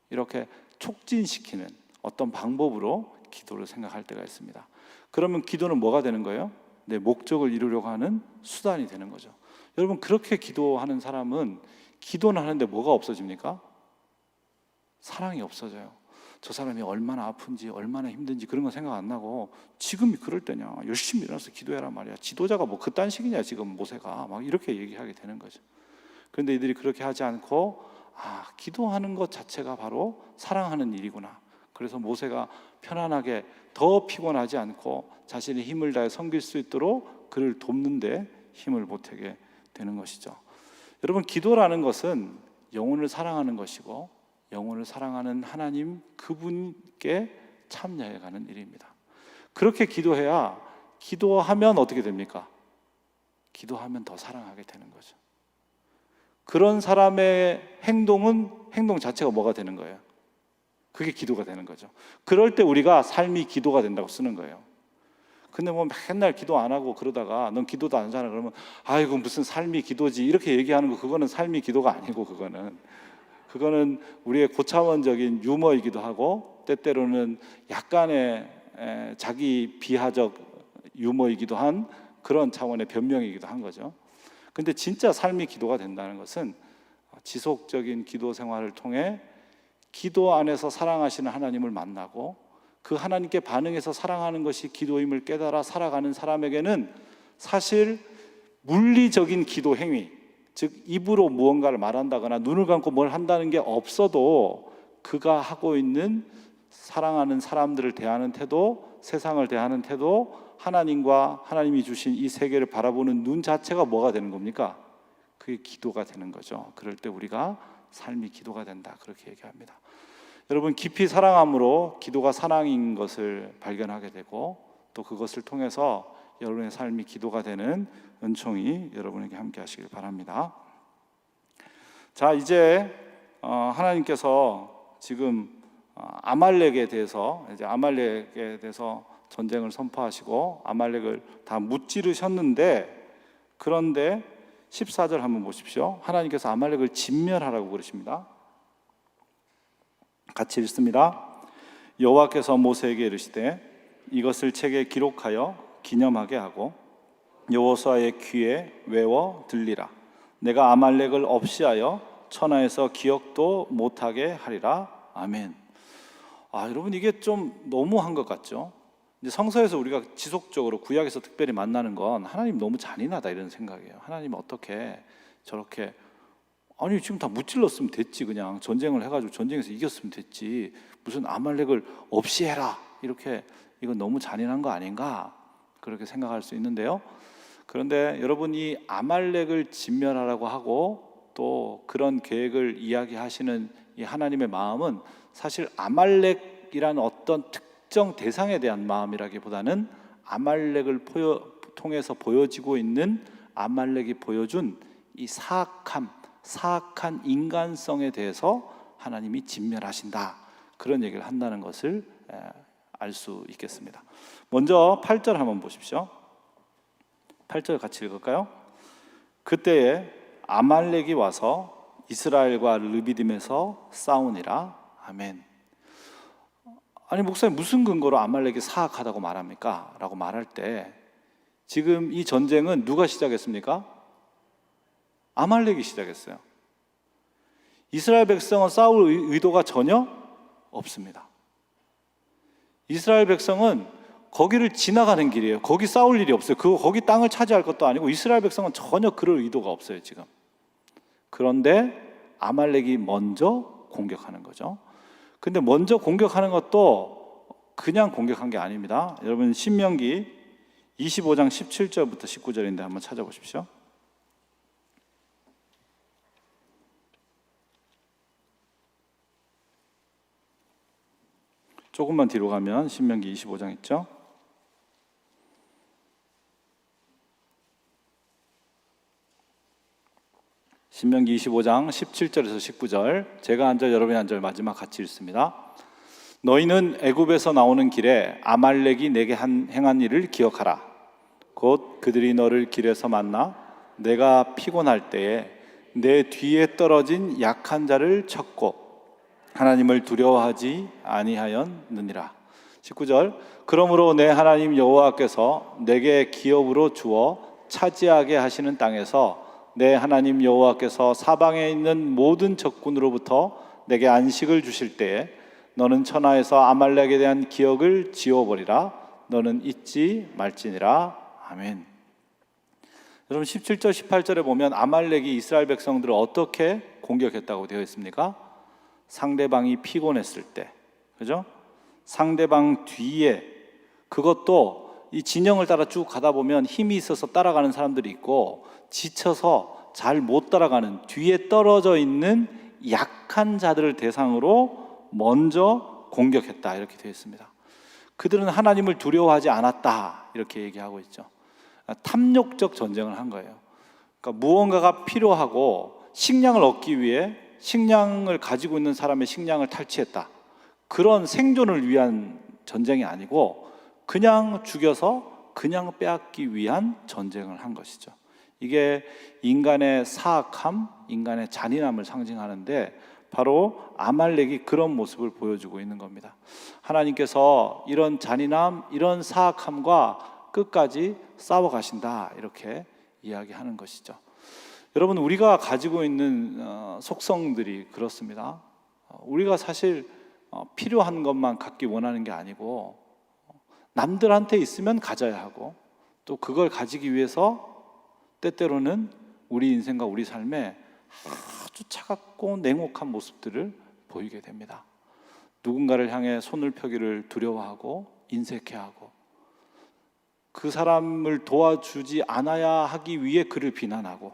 이렇게 촉진시키는 어떤 방법으로 기도를 생각할 때가 있습니다. 그러면 기도는 뭐가 되는 거예요? 내 목적을 이루려고 하는 수단이 되는 거죠. 여러분, 그렇게 기도하는 사람은 기도는 하는데 뭐가 없어집니까? 사랑이 없어져요. 저 사람이 얼마나 아픈지 얼마나 힘든지 그런 거 생각 안 나고, 지금이 그럴 때냐, 열심히 일어나서 기도해라 말이야. 지도자가 뭐 그딴 식이냐 지금 모세가, 막 이렇게 얘기하게 되는 거죠. 그런데 이들이 그렇게 하지 않고, 기도하는 것 자체가 바로 사랑하는 일이구나. 그래서 모세가 편안하게 더 피곤하지 않고 자신의 힘을 다해 섬길 수 있도록 그를 돕는 데 힘을 보태게 되는 것이죠. 여러분, 기도라는 것은 영혼을 사랑하는 것이고 영혼을 사랑하는 하나님 그분께 참여해가는 일입니다. 그렇게 기도해야, 기도하면 어떻게 됩니까? 기도하면 더 사랑하게 되는 거죠. 그런 사람의 행동은 행동 자체가 뭐가 되는 거예요? 그게 기도가 되는 거죠. 그럴 때 우리가 삶이 기도가 된다고 쓰는 거예요. 근데 뭐 맨날 기도 안 하고 그러다가 넌 기도도 안 하잖아 그러면, 아이고 무슨 삶이 기도지, 이렇게 얘기하는 거, 그거는 삶이 기도가 아니고, 그거는 우리의 고차원적인 유머이기도 하고 때때로는 약간의 자기 비하적 유머이기도 한 그런 차원의 변명이기도 한 거죠. 근데 진짜 삶이 기도가 된다는 것은 지속적인 기도 생활을 통해 기도 안에서 사랑하시는 하나님을 만나고 그 하나님께 반응해서 사랑하는 것이 기도임을 깨달아 살아가는 사람에게는 사실 물리적인 기도 행위, 즉 입으로 무언가를 말한다거나 눈을 감고 뭘 한다는 게 없어도 그가 하고 있는 사랑하는 사람들을 대하는 태도, 세상을 대하는 태도, 하나님과 하나님이 주신 이 세계를 바라보는 눈 자체가 뭐가 되는 겁니까? 그게 기도가 되는 거죠. 그럴 때 우리가 삶이 기도가 된다, 그렇게 얘기합니다. 여러분, 깊이 사랑함으로 기도가 사랑인 것을 발견하게 되고 또 그것을 통해서 여러분의 삶이 기도가 되는 은총이 여러분에게 함께 하시길 바랍니다. 자, 이제 하나님께서 지금 아말렉에 대해서 전쟁을 선포하시고 아말렉을 다 무찌르셨는데, 그런데 14절 한번 보십시오. 하나님께서 아말렉을 진멸하라고 그러십니다. 같이 읽습니다. 여호와께서 모세에게 이르시되 이것을 책에 기록하여 기념하게 하고 여호수아의 귀에 외워 들리라. 내가 아말렉을 없이하여 천하에서 기억도 못하게 하리라. 아멘. 여러분, 이게 좀 너무한 것 같죠? 이제 성서에서 우리가 지속적으로, 구약에서 특별히 만나는 건 하나님 너무 잔인하다 이런 생각이에요. 하나님 어떻게 저렇게, 아니 지금 다 무찔렀으면 됐지, 그냥 전쟁을 해가지고 전쟁에서 이겼으면 됐지, 무슨 아말렉을 없이 해라, 이렇게, 이건 너무 잔인한 거 아닌가, 그렇게 생각할 수 있는데요. 그런데 여러분, 이 아말렉을 진멸하라고 하고 또 그런 계획을 이야기하시는 이 하나님의 마음은 사실 아말렉이라는 어떤 특정 대상에 대한 마음이라기보다는 아말렉을 통해서 보여지고 있는, 아말렉이 보여준 이 사악한 인간성에 대해서 하나님이 진멸하신다, 그런 얘기를 한다는 것을 알 수 있겠습니다. 먼저 8절 한번 보십시오. 8절 같이 읽을까요? 그때에 아말렉이 와서 이스라엘과 르비딤에서 싸우니라. 아멘. 아니 목사님, 무슨 근거로 아말렉이 사악하다고 말합니까? 라고 말할 때, 지금 이 전쟁은 누가 시작했습니까? 아말렉이 시작했어요. 이스라엘 백성은 싸울 의도가 전혀 없습니다. 이스라엘 백성은 거기를 지나가는 길이에요. 거기 싸울 일이 없어요. 거기 땅을 차지할 것도 아니고 이스라엘 백성은 전혀 그럴 의도가 없어요 지금. 그런데 아말렉이 먼저 공격하는 거죠. 근데 먼저 공격하는 것도 그냥 공격한 게 아닙니다. 여러분, 신명기 25장 17절부터 19절인데 한번 찾아보십시오. 조금만 뒤로 가면 신명기 25장 있죠. 신명기 25장 17절에서 19절, 제가 한 절 여러분이 한 절 마지막 같이 읽습니다. 너희는 애굽에서 나오는 길에 아말렉이 내게 행한 일을 기억하라. 곧 그들이 너를 길에서 만나 내가 피곤할 때에 내 뒤에 떨어진 약한 자를 쳤고 하나님을 두려워하지 아니하였느니라. 19절, 그러므로 내 하나님 여호와께서 내게 기업으로 주어 차지하게 하시는 땅에서 내 하나님 여호와께서 사방에 있는 모든 적군으로부터 내게 안식을 주실 때에 너는 천하에서 아말렉에 대한 기억을 지워버리라. 너는 잊지 말지니라. 아멘. 여러분, 17절 18절에 보면 아말렉이 이스라엘 백성들을 어떻게 공격했다고 되어 있습니까? 상대방이 피곤했을 때, 그죠? 상대방 뒤에, 그것도 이 진영을 따라 쭉 가다 보면 힘이 있어서 따라가는 사람들이 있고 지쳐서 잘 못 따라가는, 뒤에 떨어져 있는 약한 자들을 대상으로 먼저 공격했다, 이렇게 되어 있습니다. 그들은 하나님을 두려워하지 않았다, 이렇게 얘기하고 있죠. 탐욕적 전쟁을 한 거예요. 그러니까 무언가가 필요하고 식량을 얻기 위해 식량을 가지고 있는 사람의 식량을 탈취했다, 그런 생존을 위한 전쟁이 아니고 그냥 죽여서 그냥 빼앗기 위한 전쟁을 한 것이죠. 이게 인간의 사악함, 인간의 잔인함을 상징하는데 바로 아말렉이 그런 모습을 보여주고 있는 겁니다. 하나님께서 이런 잔인함, 이런 사악함과 끝까지 싸워 가신다, 이렇게 이야기하는 것이죠. 여러분, 우리가 가지고 있는 속성들이 그렇습니다. 우리가 사실 필요한 것만 갖기 원하는 게 아니고 남들한테 있으면 가져야 하고 또 그걸 가지기 위해서 때때로는 우리 인생과 우리 삶에 아주 차갑고 냉혹한 모습들을 보이게 됩니다. 누군가를 향해 손을 펴기를 두려워하고 인색해하고 그 사람을 도와주지 않아야 하기 위해 그를 비난하고,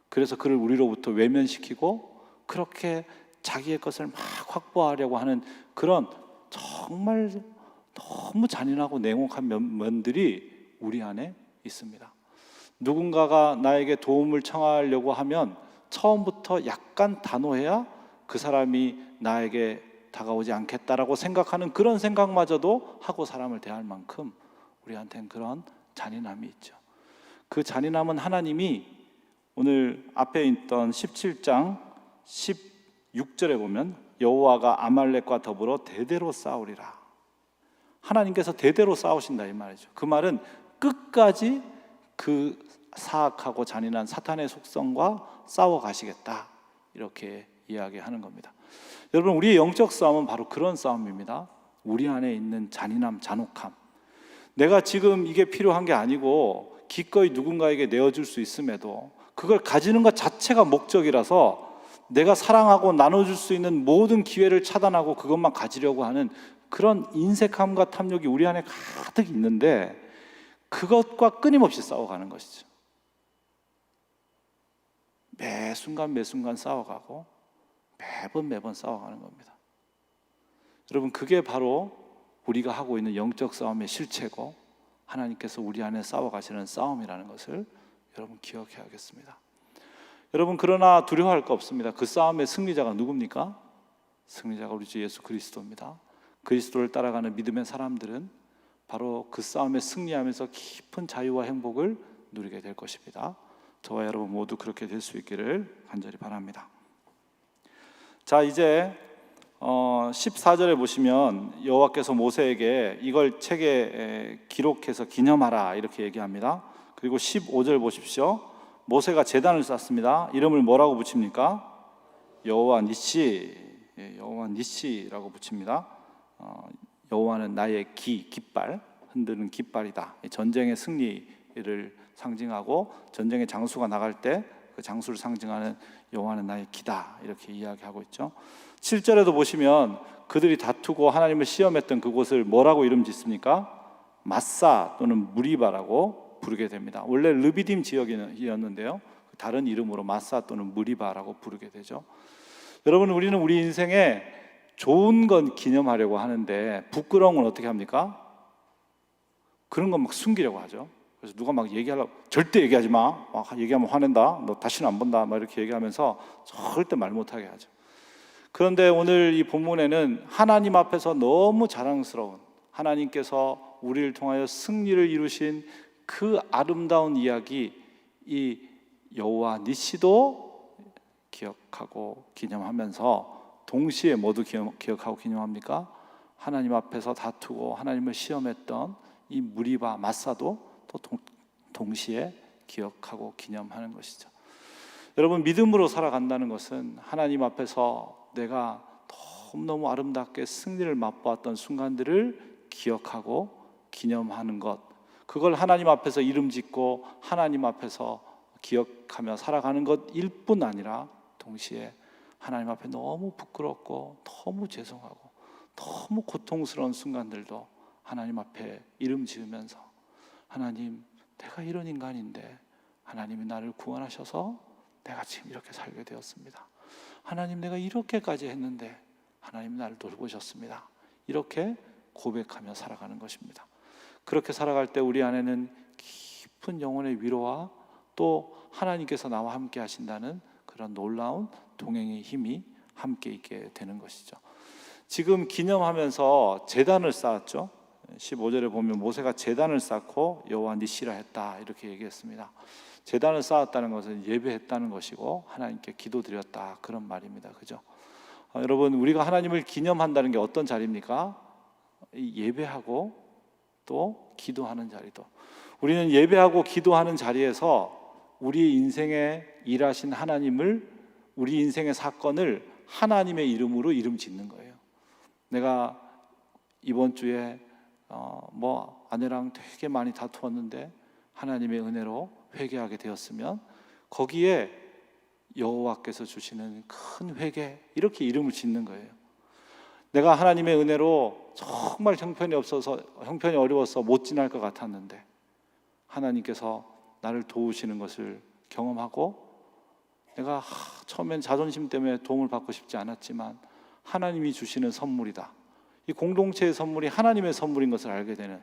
그래서 그를 우리로부터 외면시키고 그렇게 자기의 것을 막 확보하려고 하는 그런 정말 너무 잔인하고 냉혹한 면들이 우리 안에 있습니다. 누군가가 나에게 도움을 청하려고 하면 처음부터 약간 단호해야 그 사람이 나에게 다가오지 않겠다라고 생각하는 그런 생각마저도 하고 사람을 대할 만큼 우리한테는 그런 잔인함이 있죠. 그 잔인함은 하나님이 오늘 앞에 있던 17장 16절에 보면 여호와가 아말렉과 더불어 대대로 싸우리라. 하나님께서 대대로 싸우신다 이 말이죠. 그 말은 끝까지 그 사악하고 잔인한 사탄의 속성과 싸워 가시겠다, 이렇게 이야기하는 겁니다. 여러분, 우리의 영적 싸움은 바로 그런 싸움입니다. 우리 안에 있는 잔인함, 잔혹함. 내가 지금 이게 필요한 게 아니고 기꺼이 누군가에게 내어줄 수 있음에도 그걸 가지는 것 자체가 목적이라서 내가 사랑하고 나눠줄 수 있는 모든 기회를 차단하고 그것만 가지려고 하는 그런 인색함과 탐욕이 우리 안에 가득 있는데, 그것과 끊임없이 싸워가는 것이죠. 매 순간 매 순간 싸워가고 매번 싸워가는 겁니다. 여러분, 그게 바로 우리가 하고 있는 영적 싸움의 실체고 하나님께서 우리 안에 싸워가시는 싸움이라는 것을 여러분 기억해야겠습니다. 여러분, 그러나 두려워할 거 없습니다. 그 싸움의 승리자가 누굽니까? 승리자가 우리 주 예수 그리스도입니다. 그리스도를 따라가는 믿음의 사람들은 바로 그 싸움에 승리하면서 깊은 자유와 행복을 누리게 될 것입니다. 저와 여러분 모두 그렇게 될 수 있기를 간절히 바랍니다. 자, 이제 14절에 보시면 여호와께서 모세에게 이걸 책에 기록해서 기념하라 이렇게 얘기합니다. 그리고 15절 보십시오. 모세가 제단을 쌓습니다. 이름을 뭐라고 붙입니까? 여호와 니시, 여호와 니시라고 붙입니다. 여호와는 나의 깃발, 흔드는 깃발이다. 전쟁의 승리를 상징하고 전쟁의 장수가 나갈 때 그 장수를 상징하는 여호와는 나의 기다, 이렇게 이야기하고 있죠. 7절에도 보시면 그들이 다투고 하나님을 시험했던 그곳을 뭐라고 이름 짓습니까? 마사 또는 무리바라고 부르게 됩니다. 원래 르비딤 지역이었는데요, 다른 이름으로 마사 또는 무리바라고 부르게 되죠. 여러분, 우리는 우리 인생에 좋은 건 기념하려고 하는데 부끄러운 건 어떻게 합니까? 그런 건 막 숨기려고 하죠. 그래서 누가 막 얘기하려고, 절대 얘기하지 마, 막 얘기하면 화낸다, 너 다시는 안 본다, 막 이렇게 얘기하면서 절대 말 못하게 하죠. 그런데 오늘 이 본문에는 하나님 앞에서 너무 자랑스러운, 하나님께서 우리를 통하여 승리를 이루신 그 아름다운 이야기, 이 여호와 니시도 기억하고 기념하면서 동시에 모두 기억하고 기념합니까? 하나님 앞에서 다투고 하나님을 시험했던 이 무리바 마사도 또 동시에 기억하고 기념하는 것이죠. 여러분, 믿음으로 살아간다는 것은 하나님 앞에서 내가 너무너무 아름답게 승리를 맛보았던 순간들을 기억하고 기념하는 것, 그걸 하나님 앞에서 이름 짓고 하나님 앞에서 기억하며 살아가는 것일 뿐 아니라 동시에 하나님 앞에 너무 부끄럽고 너무 죄송하고 너무 고통스러운 순간들도 하나님 앞에 이름 지으면서, 하나님, 내가 이런 인간인데 하나님이 나를 구원하셔서 내가 지금 이렇게 살게 되었습니다. 하나님, 내가 이렇게까지 했는데 하나님 나를 돌보셨습니다. 이렇게 고백하며 살아가는 것입니다. 그렇게 살아갈 때 우리 안에는 깊은 영혼의 위로와 또 하나님께서 나와 함께 하신다는 그런 놀라운 동행의 힘이 함께 있게 되는 것이죠. 지금 기념하면서 제단을 쌓았죠. 15절에 보면 모세가 제단을 쌓고 여호와 니시라 했다, 이렇게 얘기했습니다. 제단을 쌓았다는 것은 예배했다는 것이고 하나님께 기도드렸다, 그런 말입니다. 그죠? 여러분, 우리가 하나님을 기념한다는 게 어떤 자리입니까? 예배하고 또 기도하는 자리도. 우리는 예배하고 기도하는 자리에서 우리 인생에 일하신 하나님을, 우리 인생의 사건을 하나님의 이름으로 이름 짓는 거예요. 내가 이번 주에 아내랑 되게 많이 다투었는데 하나님의 은혜로 회개하게 되었으면 거기에 여호와께서 주시는 큰 회개, 이렇게 이름을 짓는 거예요. 내가 하나님의 은혜로 정말 형편이 어려워서 못 지날 것 같았는데 하나님께서 나를 도우시는 것을 경험하고, 내가 처음엔 자존심 때문에 도움을 받고 싶지 않았지만 하나님이 주시는 선물이다, 이 공동체의 선물이 하나님의 선물인 것을 알게 되는,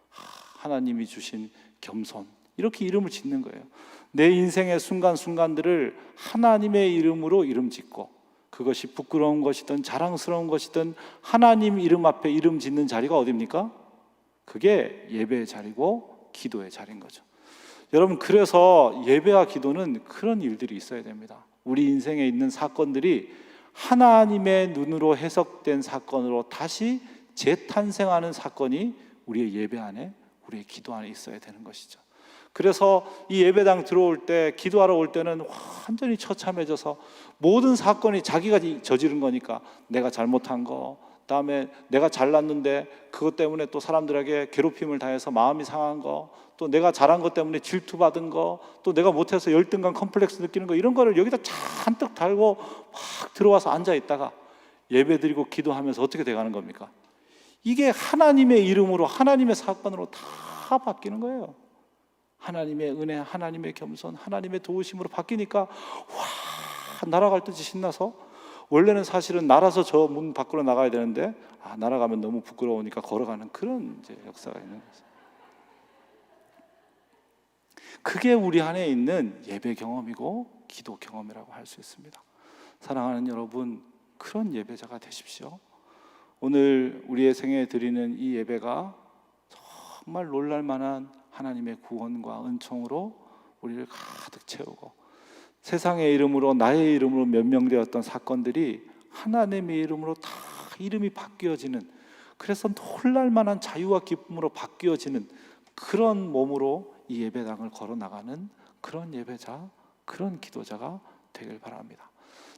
하나님이 주신 겸손, 이렇게 이름을 짓는 거예요. 내 인생의 순간순간들을 하나님의 이름으로 이름 짓고 그것이 부끄러운 것이든 자랑스러운 것이든 하나님 이름 앞에 이름 짓는 자리가 어디입니까? 그게 예배의 자리고 기도의 자리인 거죠. 여러분, 그래서 예배와 기도는 그런 일들이 있어야 됩니다. 우리 인생에 있는 사건들이 하나님의 눈으로 해석된 사건으로 다시 재탄생하는 사건이 우리의 예배 안에, 우리의 기도 안에 있어야 되는 것이죠. 그래서 이 예배당 들어올 때, 기도하러 올 때는 완전히 처참해져서 모든 사건이 자기가 저지른 거니까, 내가 잘못한 거, 그다음에 내가 잘났는데 그것 때문에 또 사람들에게 괴롭힘을 당해서 마음이 상한 거, 또 내가 잘한 것 때문에 질투받은 거, 또 내가 못해서 열등감 컴플렉스 느끼는 거, 이런 거를 여기다 잔뜩 달고 막 들어와서 앉아 있다가 예배 드리고 기도하면서 어떻게 돼가는 겁니까? 이게 하나님의 이름으로, 하나님의 사건으로 다 바뀌는 거예요. 하나님의 은혜, 하나님의 겸손, 하나님의 도우심으로 바뀌니까 와, 날아갈 듯이 신나서, 원래는 사실은 날아서 저 문 밖으로 나가야 되는데 날아가면 너무 부끄러우니까 걸어가는 그런 이제 역사가 있는 거죠. 그게 우리 안에 있는 예배 경험이고 기도 경험이라고 할 수 있습니다. 사랑하는 여러분, 그런 예배자가 되십시오. 오늘 우리의 생애에 드리는 이 예배가 정말 놀랄만한 하나님의 구원과 은총으로 우리를 가득 채우고, 세상의 이름으로, 나의 이름으로 변명되었던 사건들이 하나님의 이름으로 다 이름이 바뀌어지는, 그래서 놀랄만한 자유와 기쁨으로 바뀌어지는 그런 몸으로 이 예배당을 걸어나가는 그런 예배자, 그런 기도자가 되길 바랍니다.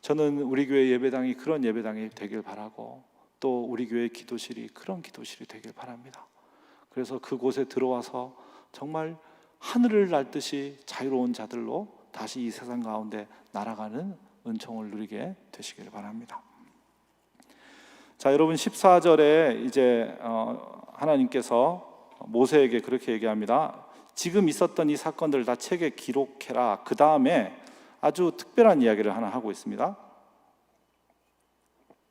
저는 우리 교회 예배당이 그런 예배당이 되길 바라고, 또 우리 교회 기도실이 그런 기도실이 되길 바랍니다. 그래서 그곳에 들어와서 정말 하늘을 날듯이 자유로운 자들로 다시 이 세상 가운데 날아가는 은총을 누리게 되시길 바랍니다. 자, 여러분, 14절에 이제 하나님께서 모세에게 그렇게 얘기합니다. 지금 있었던 이 사건들을 다 책에 기록해라. 그 다음에 아주 특별한 이야기를 하나 하고 있습니다.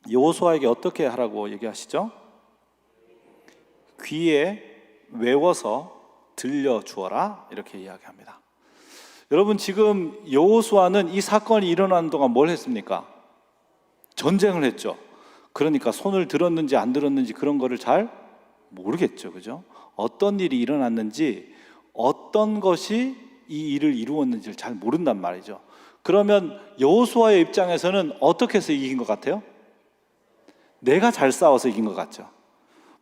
여호수아에게 어떻게 하라고 얘기하시죠? 귀에 외워서 들려주어라, 이렇게 이야기합니다. 여러분, 지금 여호수아는 이 사건이 일어나는 동안 뭘 했습니까? 전쟁을 했죠. 그러니까 손을 들었는지 안 들었는지 그런 거를 잘 모르겠죠, 그죠? 어떤 일이 일어났는지, 어떤 것이 이 일을 이루었는지를 잘 모른단 말이죠. 그러면 여호수아의 입장에서는 어떻게 해서 이긴 것 같아요? 내가 잘 싸워서 이긴 것 같죠.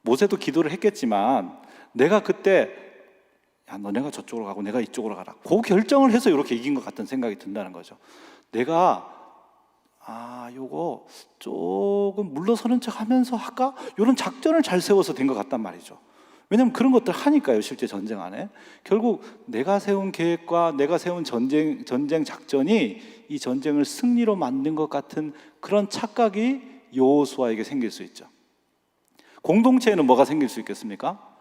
모세도 기도를 했겠지만, 내가 그때 야, 너네가 저쪽으로 가고 내가 이쪽으로 가라, 그 결정을 해서 이렇게 이긴 것 같은 생각이 든다는 거죠. 내가 요거 조금 물러서는 척 하면서 할까? 이런 작전을 잘 세워서 된 것 같단 말이죠. 왜냐하면 그런 것들 하니까요. 실제 전쟁 안에 결국 내가 세운 계획과 내가 세운 전쟁 작전이 이 전쟁을 승리로 만든 것 같은 그런 착각이 여호수아에게 생길 수 있죠. 공동체에는 뭐가 생길 수 있겠습니까?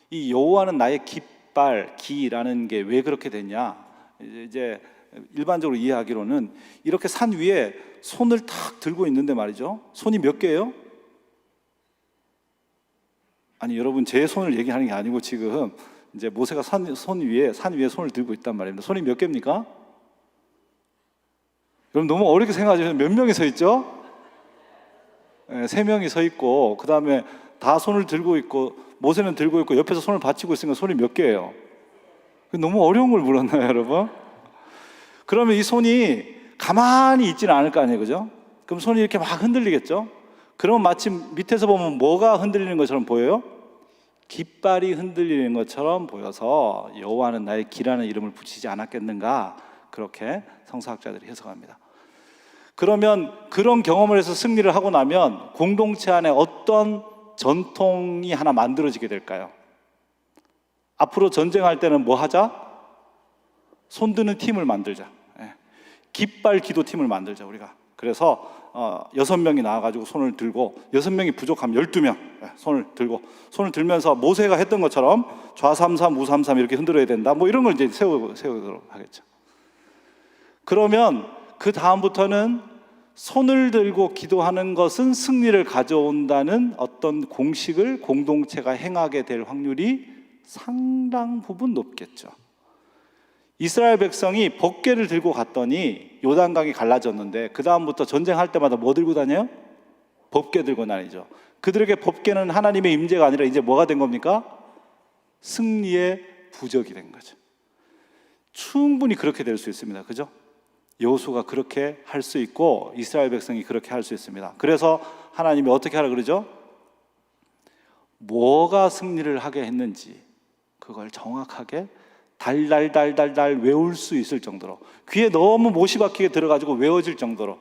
이 여호와는 나의 깃발, 기라는 게 왜 그렇게 됐냐? 이제 일반적으로 이해하기로는 이렇게 산 위에 손을 탁 들고 있는데 말이죠. 손이 몇 개예요? 아니, 여러분, 제 손을 얘기하는 게 아니고 지금 이제 모세가 산 위에 손을 들고 있단 말입니다. 손이 몇 개입니까? 여러분, 너무 어렵게 생각하시면 몇 명이 서 있죠? 네, 3명이 서 있고, 그 다음에 다 손을 들고 있고, 모세는 들고 있고, 옆에서 손을 받치고 있으니까 손이 몇 개예요? 너무 어려운 걸 물었나요, 여러분? 그러면 이 손이 가만히 있지는 않을 거 아니에요, 그죠? 그럼 손이 이렇게 막 흔들리겠죠? 그러면 마치 밑에서 보면 뭐가 흔들리는 것처럼 보여요? 깃발이 흔들리는 것처럼 보여서 여호와는 나의 기라는 이름을 붙이지 않았겠는가, 그렇게 성서학자들이 해석합니다. 그러면 그런 경험을 해서 승리를 하고 나면 공동체 안에 어떤 전통이 하나 만들어지게 될까요? 앞으로 전쟁할 때는 뭐 하자? 손드는 팀을 만들자. 깃발 기도팀을 만들자, 우리가. 그래서 6명이 나와가지고 손을 들고, 6명이 부족하면 12명 손을 들면서 모세가 했던 것처럼 좌삼삼 우삼삼 이렇게 흔들어야 된다, 뭐 이런 걸 이제 세우도록 하겠죠. 그러면 그 다음부터는 손을 들고 기도하는 것은 승리를 가져온다는 어떤 공식을 공동체가 행하게 될 확률이 상당 부분 높겠죠. 이스라엘 백성이 법궤를 들고 갔더니 요단강이 갈라졌는데 그 다음부터 전쟁할 때마다 뭐 들고 다녀요? 법궤 들고 다니죠. 그들에게 법궤는 하나님의 임재가 아니라 이제 뭐가 된 겁니까? 승리의 부적이 된 거죠. 충분히 그렇게 될 수 있습니다. 그죠? 여호수아가 그렇게 할 수 있고 이스라엘 백성이 그렇게 할 수 있습니다. 그래서 하나님이 어떻게 하라 그러죠? 뭐가 승리를 하게 했는지 그걸 정확하게 달달달달달 외울 수 있을 정도로, 귀에 너무 못이 박히게 들어가지고 외워질 정도로.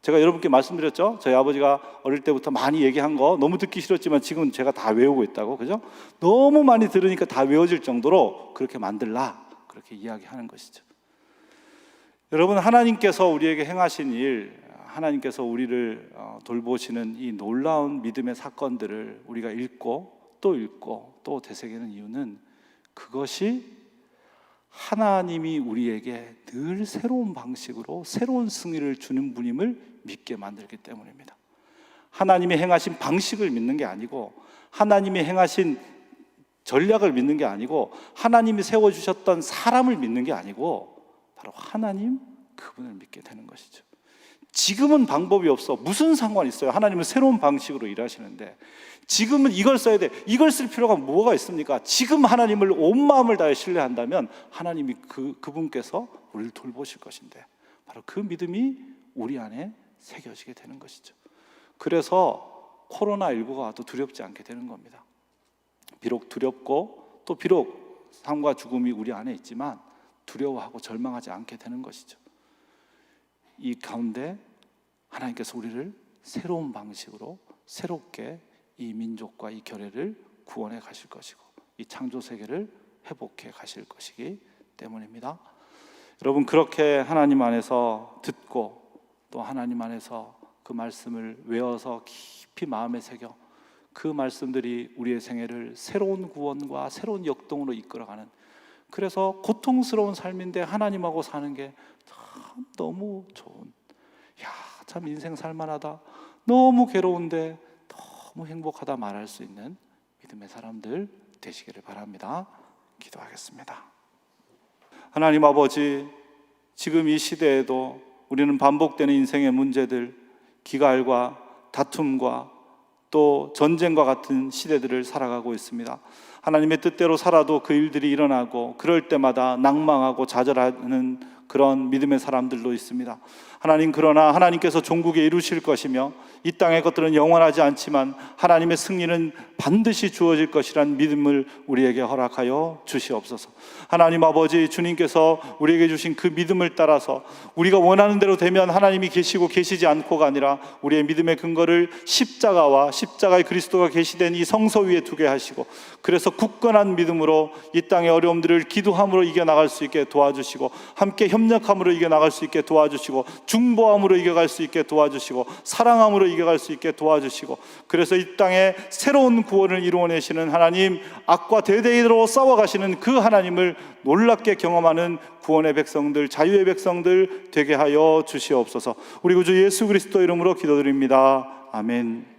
제가 여러분께 말씀드렸죠? 저희 아버지가 어릴 때부터 많이 얘기한 거 너무 듣기 싫었지만 지금 제가 다 외우고 있다고. 그죠? 너무 많이 들으니까 다 외워질 정도로 그렇게 만들라, 그렇게 이야기하는 것이죠. 여러분, 하나님께서 우리에게 행하신 일, 하나님께서 우리를 돌보시는 이 놀라운 믿음의 사건들을 우리가 읽고 또 되새기는 이유는 그것이 하나님이 우리에게 늘 새로운 방식으로 새로운 승리를 주는 분임을 믿게 만들기 때문입니다. 하나님이 행하신 방식을 믿는 게 아니고, 하나님이 행하신 전략을 믿는 게 아니고, 하나님이 세워주셨던 사람을 믿는 게 아니고 바로 하나님 그분을 믿게 되는 것이죠. 지금은 방법이 없어. 무슨 상관이 있어요? 하나님은 새로운 방식으로 일하시는데 지금은 이걸 써야 돼. 이걸 쓸 필요가 뭐가 있습니까? 지금 하나님을 온 마음을 다해 신뢰한다면 하나님이 그분께서 우리를 돌보실 것인데, 바로 그 믿음이 우리 안에 새겨지게 되는 것이죠. 그래서 코로나19가 와도 두렵지 않게 되는 겁니다. 비록 두렵고 또 비록 삶과 죽음이 우리 안에 있지만 두려워하고 절망하지 않게 되는 것이죠. 이 가운데 하나님께서 우리를 새로운 방식으로 새롭게 이 민족과 이 결례를 구원해 가실 것이고 이 창조 세계를 회복해 가실 것이기 때문입니다. 여러분, 그렇게 하나님 안에서 듣고 또 하나님 안에서 그 말씀을 외워서 깊이 마음에 새겨 그 말씀들이 우리의 생애를 새로운 구원과 새로운 역동으로 이끌어가는, 그래서 고통스러운 삶인데 하나님하고 사는 게 참 너무 좋은, 참 인생 살만하다, 너무 괴로운데 너무 행복하다 말할 수 있는 믿음의 사람들 되시기를 바랍니다. 기도하겠습니다. 하나님 아버지, 지금 이 시대에도 우리는 반복되는 인생의 문제들, 기갈과 다툼과 또 전쟁과 같은 시대들을 살아가고 있습니다. 하나님의 뜻대로 살아도 그 일들이 일어나고 그럴 때마다 낭망하고 좌절하는 그런 믿음의 사람들도 있습니다. 하나님, 그러나 하나님께서 종국에 이루실 것이며 이 땅의 것들은 영원하지 않지만 하나님의 승리는 반드시 주어질 것이란 믿음을 우리에게 허락하여 주시옵소서. 하나님 아버지, 주님께서 우리에게 주신 그 믿음을 따라서 우리가 원하는 대로 되면 하나님이 계시고 계시지 않고가 아니라 우리의 믿음의 근거를 십자가와 십자가의 그리스도가 계시된 이 성소 위에 두게 하시고, 그래서 굳건한 믿음으로 이 땅의 어려움들을 기도함으로 이겨나갈 수 있게 도와주시고, 함께 협력함으로 이겨나갈 수 있게 도와주시고, 중보함으로 이겨갈 수 있게 도와주시고, 사랑함으로 이겨갈 수 있게 도와주시고, 그래서 이 땅에 새로운 구원을 이루어내시는 하나님, 악과 대대로 싸워가시는 그 하나님을 놀랍게 경험하는 구원의 백성들, 자유의 백성들 되게 하여 주시옵소서. 우리 구주 예수 그리스도 이름으로 기도드립니다. 아멘.